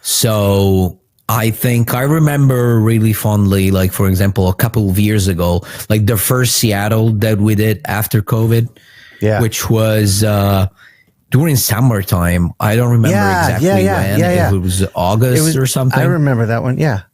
S5: So I think I remember really fondly, like for example, a couple of years ago, like the first Seattle that we did after COVID, which was during summertime. I don't remember exactly when. It was August or something.
S6: I remember that one. Yeah.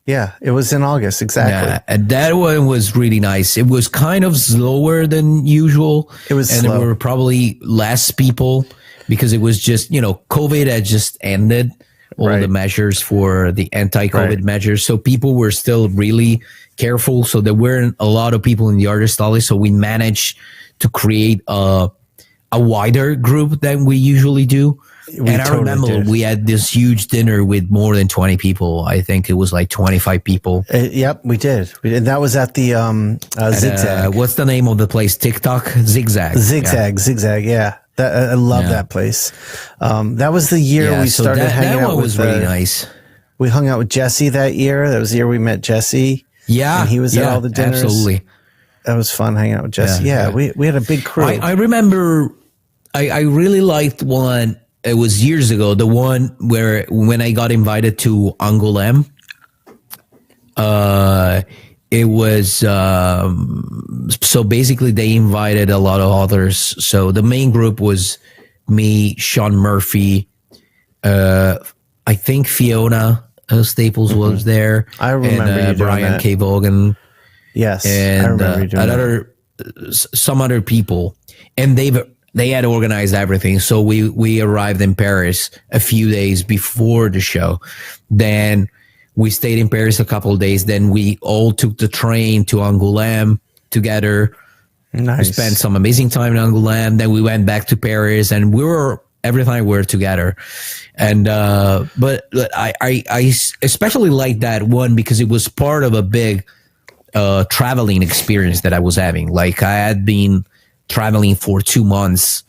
S6: It was in August. Exactly.
S5: Yeah, and that one was really nice. It was kind of slower than usual.
S6: It was
S5: and
S6: slow.
S5: there were probably less people because it was just, COVID had just ended all the measures for the anti-COVID measures. So people were still really careful. So there weren't a lot of people in the artist alley. So we managed to create a wider group than we usually do. I remember we had this huge dinner with more than 20 people. I think it was like 25 people.
S6: Yep, we did. And that was at the Zigzag.
S5: What's the name of the place? TikTok? Zigzag.
S6: Zigzag, yeah. I love that place. That was the year we started hanging out with. That
S5: was really nice.
S6: We hung out with Jesse that year. That was the year we met Jesse.
S5: Yeah.
S6: And he was at all the dinners.
S5: Absolutely.
S6: That was fun hanging out with Jesse. Yeah. We had a big crew.
S5: I remember I really liked one. It was years ago. The one where when I got invited to Angoulême, it was so basically they invited a lot of others. So the main group was me, Shawn Murphy, I think Fiona Staples was there.
S6: I remember
S5: and,
S6: you doing
S5: Brian
S6: that.
S5: K. Vaughan.
S6: Yes,
S5: and
S6: I remember you doing
S5: some other people, and they had organized everything. So we arrived in Paris a few days before the show. Then we stayed in Paris a couple of days. Then we all took the train to Angoulême together.
S6: Nice.
S5: We spent some amazing time in Angoulême. Then we went back to Paris, and every time we were together. And but I especially liked that one because it was part of a big traveling experience that I was having. Like I had been traveling for 2 months,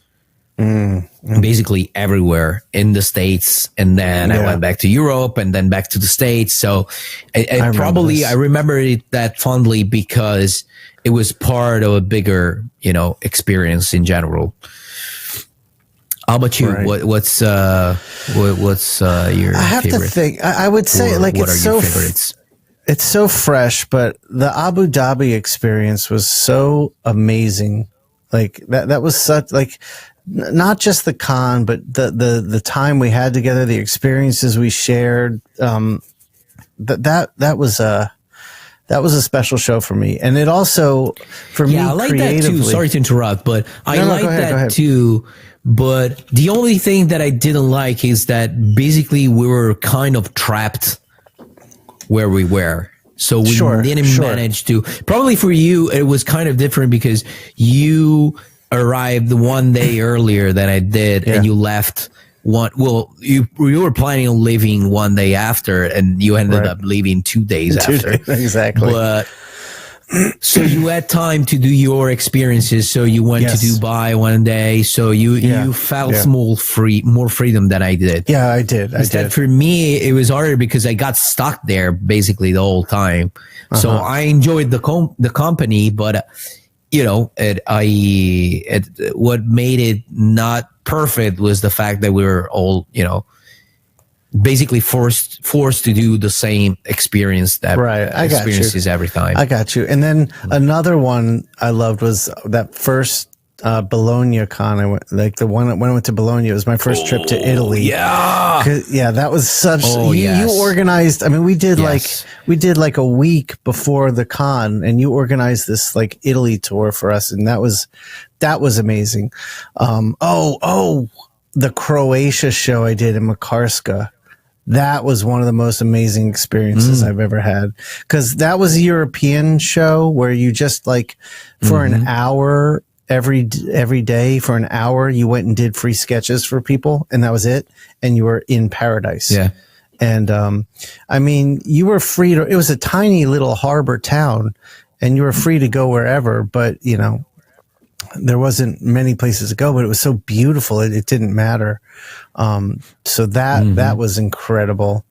S5: basically everywhere in the States, and then I went back to Europe and then back to the States. So I remember it that fondly because it was part of a bigger, experience in general. How about you?
S6: Right.
S5: What's your
S6: I have
S5: favorite?
S6: to think. I would say
S5: Or
S6: like
S5: what
S6: it's
S5: are your
S6: so
S5: favorites?
S6: it's so fresh, but the Abu Dhabi experience was so amazing. Like that was such like not just the con, but the time we had together, the experiences we shared. That was a special show for me, and it also for me.
S5: I like
S6: creatively,
S5: that too. Sorry to interrupt, but I like
S6: go
S5: that
S6: ahead.
S5: too. But the only thing that I didn't like is that basically we were kind of trapped where we were. So we didn't manage to. Probably for you, it was kind of different because you arrived 1 day earlier than I did, and you left one. Well, you were planning on leaving 1 day after, and you ended up leaving 2 days after.
S6: Exactly.
S5: But so you had time to do your experiences. So you went to Dubai 1 day. So you felt more freedom than I did.
S6: Yeah, I did.
S5: Instead, for me, it was harder because I got stuck there basically the whole time. So I enjoyed the company, but what made it not perfect was the fact that we were all, basically forced to do the same experience that experiences every time.
S6: I got you. And then another one I loved was that first Bologna con. I went, like the one when I went to Bologna. It was my first trip to Italy.
S5: Yeah,
S6: that was such. You organized. I mean, we did like a week before the con, and you organized this like Italy tour for us, and that was amazing. The Croatia show I did in Makarska. That was one of the most amazing experiences I've ever had, because that was a European show where you just like for an hour every day for an hour you went and did free sketches for people, and that was it, and you were in paradise. Yeah. And I mean, you were free to. It was a tiny little harbor town, and you were free to go wherever, but there wasn't many places to go, but it was so beautiful. It didn't matter. So that was incredible.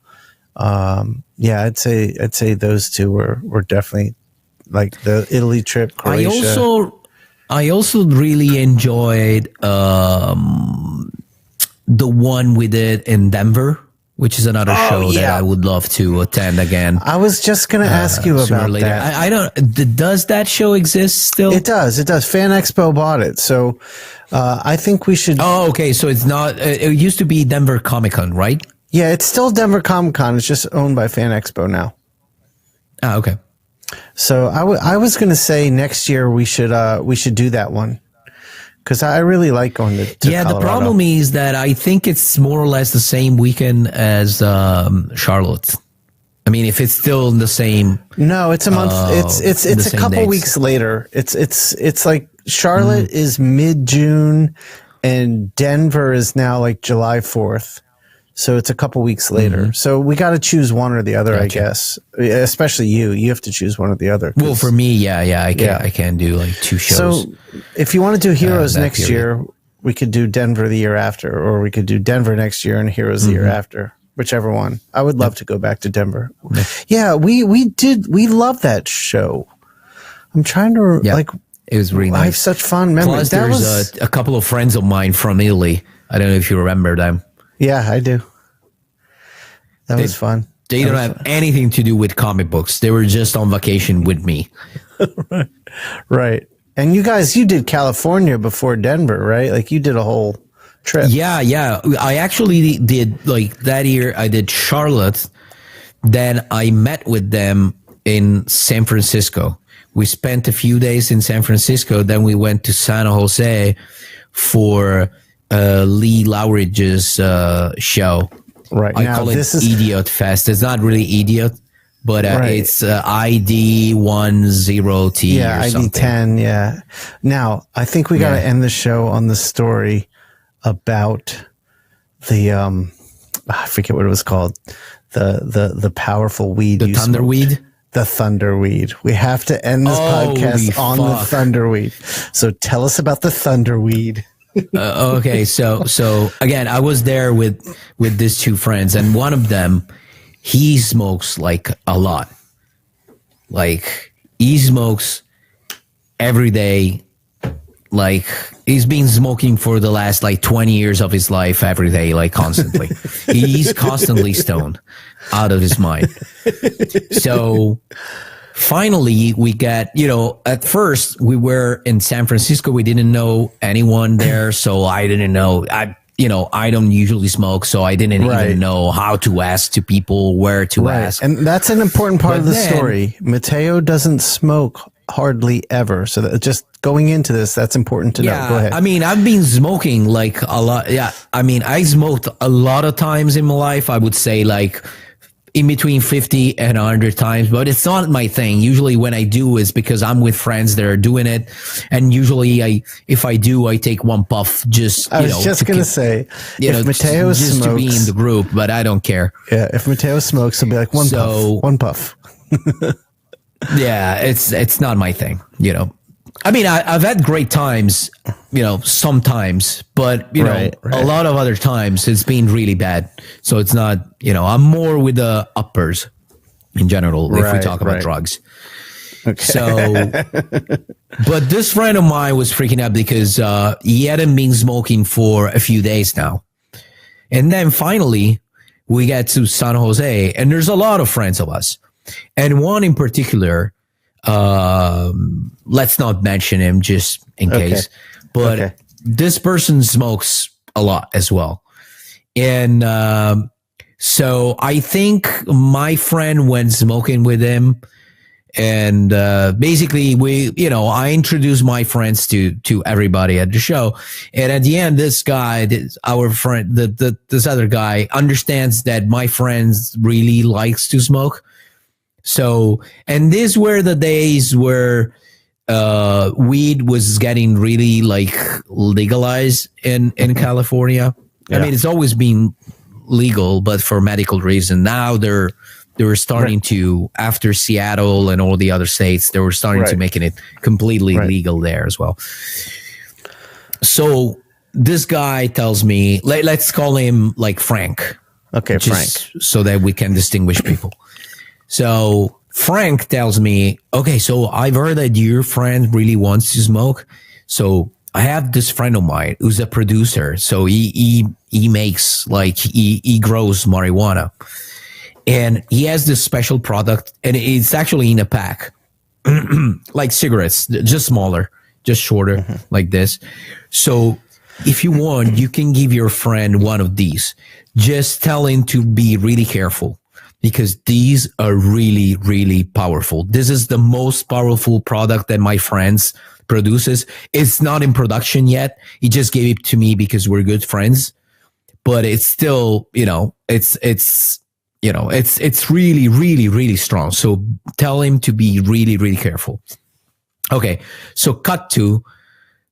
S6: I'd say those two were definitely like the Italy trip, Croatia.
S5: I also really enjoyed, the one we did in Denver, which is another show that I would love to attend again.
S6: I was just going to ask you about that.
S5: I don't. Does that show exist still?
S6: It does. Fan Expo bought it, so I think we should.
S5: Oh, okay. So it's not. It used to be Denver Comic Con, right?
S6: Yeah, it's still Denver Comic Con. It's just owned by Fan Expo now.
S5: Ah, okay.
S6: So I was going to say next year we should do that one. Because I really like going to Colorado.
S5: The problem is that I think it's more or less the same weekend as Charlotte. I mean, if it's still in the same.
S6: No, it's a month. It's a couple weeks later. It's like Charlotte is mid-June, and Denver is now like July 4th. So it's a couple weeks later. So we got to choose one or the other, I guess. Especially you. You have to choose one or the other.
S5: Well, for me, I can do like two shows.
S6: So if you want to do Heroes next year, we could do Denver the year after, or we could do Denver next year and Heroes the year after, whichever one. I would love to go back to Denver. Yeah, we love that show. I'm trying to
S5: it was really nice.
S6: I have such fond memories.
S5: Plus, there's a couple of friends of mine from Italy. I don't know if you remember them.
S6: Yeah, I do. That was fun.
S5: They don't have anything to do with comic books. They were just on vacation with me.
S6: Right. And you did California before Denver, right? Like you did a whole trip.
S5: Yeah. I actually did, like that year I did Charlotte. Then I met with them in San Francisco. We spent a few days in San Francisco. Then we went to San Jose for Lee Lowridge's show.
S6: Right.
S5: I call it Idiot Fest. It's not really Idiot, but it's ID10T or something.
S6: ID10, yeah. Now, I think we got to end the show on the story about the I forget what it was called. The powerful weed.
S5: The Thunderweed?
S6: The Thunderweed. We have to end this podcast on the Thunderweed. So tell us about the Thunderweed.
S5: Okay, so again, I was there with these two friends, and one of them, he smokes like a lot. Like he smokes every day. Like he's been smoking for the last like 20 years of his life every day, like constantly. He's constantly stoned out of his mind. So finally, we got, at first we were in San Francisco. We didn't know anyone there. So I didn't know. I don't usually smoke. So I didn't even know how to ask to people, where to ask.
S6: And that's an important part of the story. Mateo doesn't smoke hardly ever. So that just going into this, that's important to know. Go ahead.
S5: I mean, I've been smoking like a lot. Yeah. I mean, I smoked a lot of times in my life. I would say like in between 50 and 100 times, but it's not my thing. Usually when I do is because I'm with friends that are doing it. And usually if I do, I take one puff just,
S6: I was just going to say, if Mateo
S5: just
S6: smokes,
S5: to be in the group, but I don't care.
S6: Yeah. If Mateo smokes, it'll be like one puff.
S5: Yeah. It's not my thing, I mean, I've had great times, sometimes, but,
S6: Right.
S5: a lot of other times it's been really bad. So it's not, I'm more with the uppers in general if we talk about drugs.
S6: Okay.
S5: So, but this friend of mine was freaking out because he hadn't been smoking for a few days now. And then finally, we get to San Jose, and there's a lot of friends of us. And one in particular, let's not mention him just in case, but this person smokes a lot as well. And so I think my friend went smoking with him, and basically I introduced my friends to everybody at the show. And at the end, this guy, our friend, this other guy understands that my friends really likes to smoke. So, and these were the days where weed was getting really legalized in California. Yeah. I mean, it's always been legal, but for medical reason. Now they were starting to, after Seattle and all the other states, they were starting to making it completely legal there as well. So this guy tells me, let's call him Frank.
S6: Okay, Frank.
S5: So that we can distinguish people. So Frank tells me, okay, so I've heard that your friend really wants to smoke. So I have this friend of mine who's a producer. So he makes he grows marijuana, and he has this special product, and it's actually in a pack, like cigarettes, just smaller, just shorter, like this. So if you want, you can give your friend one of these. Just tell him to be really careful, because these are really, really powerful. This is the most powerful product that my friends produces. It's not in production yet. He just gave it to me because we're good friends, but it's still, it's really, really, really strong. So tell him to be really, really careful. Okay. So cut to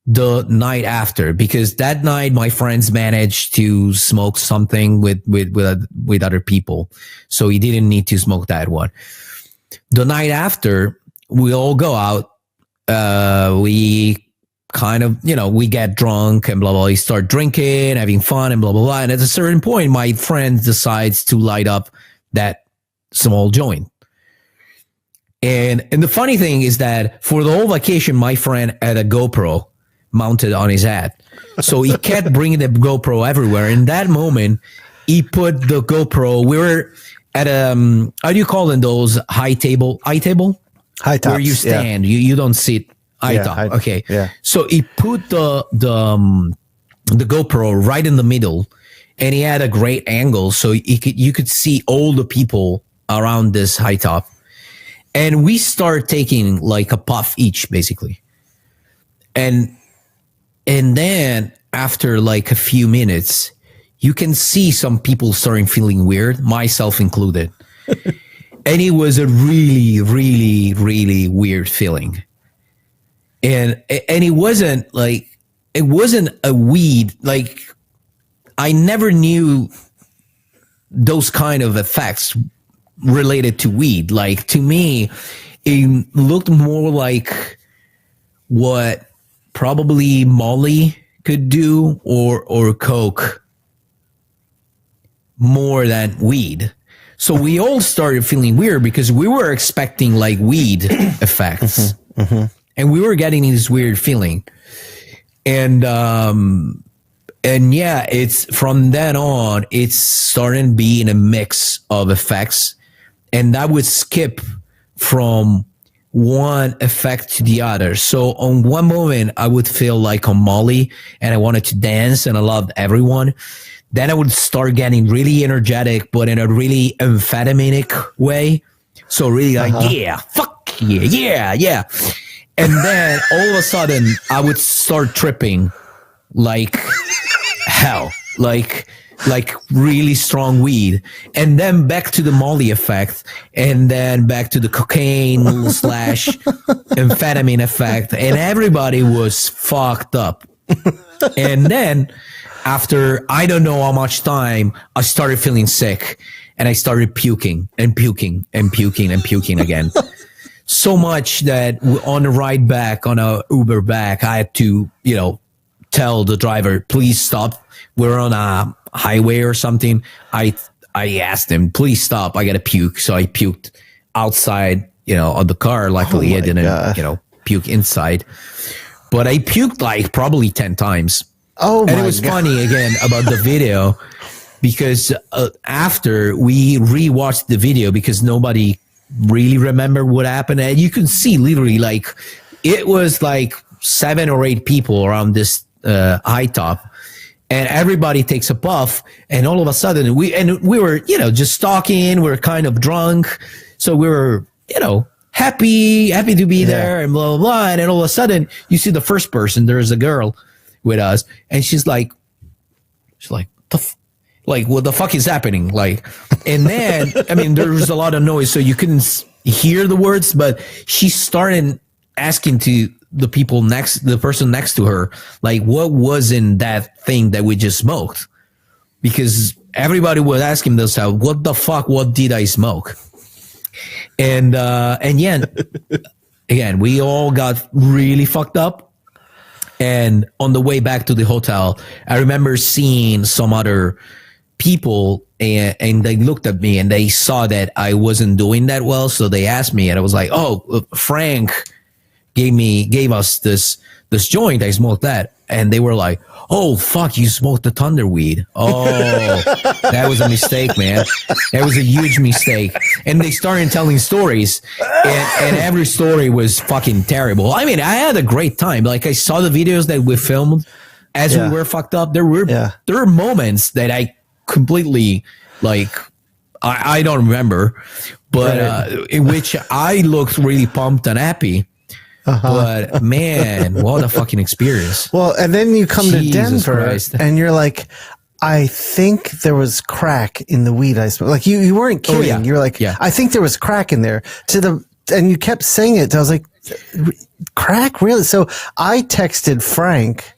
S5: the night after, because that night my friends managed to smoke something with other people, so he didn't need to smoke that one. The night after, we all go out. We kind of, we get drunk and blah blah. We start drinking, having fun, and blah blah blah. And at a certain point, my friend decides to light up that small joint. And the funny thing is that for the whole vacation, my friend had a GoPro mounted on his head. So he kept bringing the GoPro everywhere. In that moment, he put the GoPro, we were at how do you call them, those high table? High tops. Where you stand, you don't sit high top. Okay.
S6: Yeah.
S5: So he put the GoPro right in the middle, and he had a great angle. So you could see all the people around this high top. And we start taking a puff each, basically. And then after a few minutes, you can see some people starting feeling weird, myself included. And it was a really, really, really weird feeling. And it wasn't a weed. I never knew those kind of effects related to weed. To me, it looked more like what probably Molly could do, or Coke, more than weed. So we all started feeling weird because we were expecting weed effects, and we were getting this weird feeling. And yeah, it's from then on, it's starting being a mix of effects, and that would skip from one effect to the other. So on one moment, I would feel like on Molly, and I wanted to dance, and I loved everyone. Then I would start getting really energetic, but in a really amphetaminic way. So really yeah, fuck yeah. And then all of a sudden, I would start tripping like hell. like really strong weed, and then back to the Molly effect, and then back to the cocaine slash amphetamine effect, and everybody was fucked up. And then after I don't know how much time, I started feeling sick, and I started puking and puking and puking and puking again. So much that on the ride back, on a Uber back, I had to, tell the driver, please stop. We're on a highway or something. I asked him, please stop. I got to puke. So I puked outside, of the car. Luckily, I didn't, puke inside. But I puked like probably 10 times.
S6: Oh, my
S5: And it was
S6: God.
S5: funny, again, about the video, because after we rewatched the video, because nobody really remembered what happened. And you can see literally like it was like 7 or 8 people around this high top, and everybody takes a puff, and all of a sudden we were just talking, we were kind of drunk, so we were happy to be there, and blah blah blah. And then all of a sudden you see the first person, there's a girl with us, and she's like what the fuck is happening? Like, and then I mean there was a lot of noise, so you couldn't hear the words, but she started asking to the person next to her, like, what was in that thing that we just smoked? Because everybody was asking themselves, what the fuck, what did I smoke? And yeah, again, we all got really fucked up. And on the way back to the hotel, I remember seeing some other people, and they looked at me and they saw that I wasn't doing that well. So they asked me, and I was like, oh, Frank gave us this joint. I smoked that. And they were like, oh, fuck, you smoked the thunderweed. Oh, that was a mistake, man. That was a huge mistake. And they started telling stories, and every story was fucking terrible. I mean, I had a great time. Like, I saw the videos that we filmed as we were fucked up. There were moments that I completely, like, I don't remember, but in which I looked really pumped and happy. But man, what a fucking experience.
S6: Well, and then you come
S5: Jesus
S6: to Denver
S5: Christ.
S6: and you're like, I think there was crack in the weed I smoked. Like you weren't kidding.
S5: yeah.
S6: You're like,
S5: Yeah.
S6: I think there was crack in there. And you kept saying it. I was like, crack, really? So I texted Frank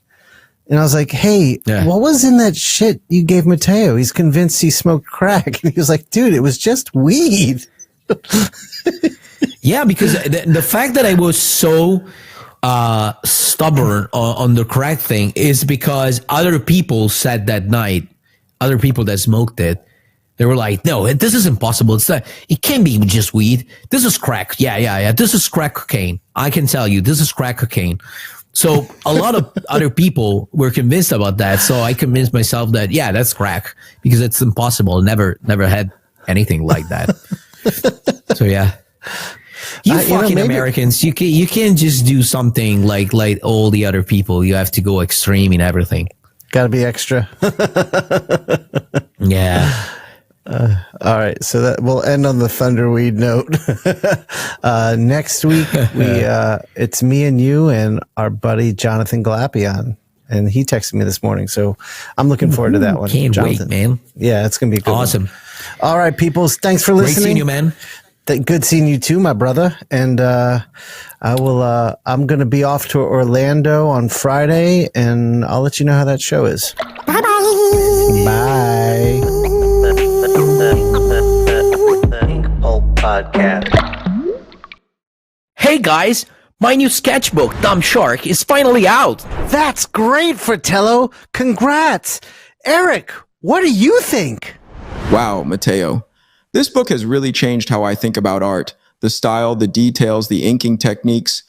S6: and I was like, hey, what was in that shit you gave Mateo? He's convinced he smoked crack. And he was like, dude, it was just weed.
S5: Yeah, because the fact that I was so stubborn on the crack thing is because other people said that night, other people that smoked it, they were like, no, this is impossible. It can't be just weed. This is crack. Yeah. This is crack cocaine. I can tell you, this is crack cocaine. So a lot of other people were convinced about that. So I convinced myself that, yeah, that's crack, because it's impossible. Never had anything like that. So yeah. You fucking Americans, you can't just do something like all the other people. You have to go extreme in everything.
S6: Gotta be extra.
S5: Yeah.
S6: All right, so that we'll end on the thunderweed note. Next week, it's me and you and our buddy Jonathan Glapion, and he texted me this morning, so I'm looking forward to that one.
S5: Can't
S6: Jonathan.
S5: wait, man.
S6: Yeah, it's gonna be a good.
S5: Awesome.
S6: One. All right, peoples, thanks for listening.
S5: Great seeing you, man.
S6: Good seeing you too, my brother. And I'm gonna be off to Orlando on Friday, and I'll let you know how that show is. Bye.
S7: The Inkpulp Podcast.
S3: Hey guys, my new sketchbook, Dumb Shark, is finally out.
S6: That's great, Fratello. Congrats. Eric, what do you think?
S8: Wow, Mateo. This book has really changed how I think about art. The style, the details, the inking techniques,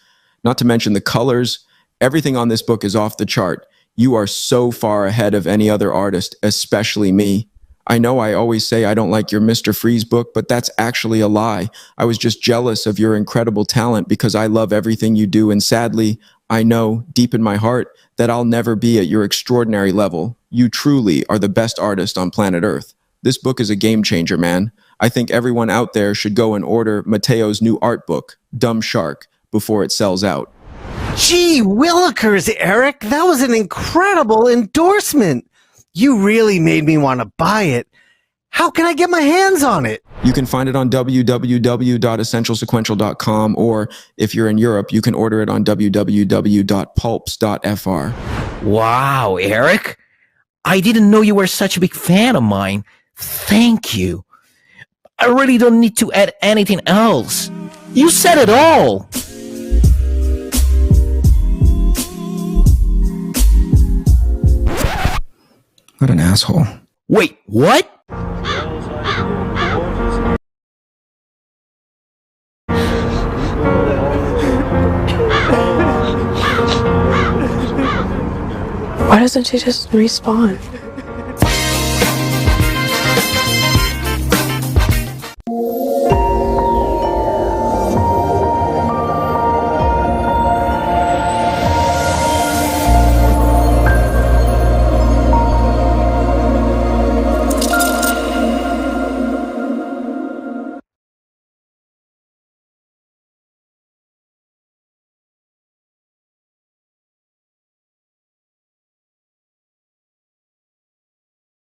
S8: not to mention the colors. Everything on this book is off the chart. You are so far ahead of any other artist, especially me. I know I always say I don't like your Mr. Freeze book, but that's actually a lie. I was just jealous of your incredible talent because I love everything you do, and sadly, I know deep in my heart that I'll never be at your extraordinary level. You truly are the best artist on planet Earth. This book is a game changer, man. I think everyone out there should go and order Mateo's new art book, Dumb Shark, before it sells out.
S6: Gee willikers, Eric, that was an incredible endorsement. You really made me want to buy it. How can I get my hands on it?
S8: You can find it on www.essentialsequential.com, or if you're in Europe, you can order it on www.pulps.fr.
S3: Wow, Eric. I didn't know you were such a big fan of mine. Thank you. I really don't need to add anything else. You said it all.
S8: What an asshole.
S3: Wait, what?
S9: Why doesn't she just respawn?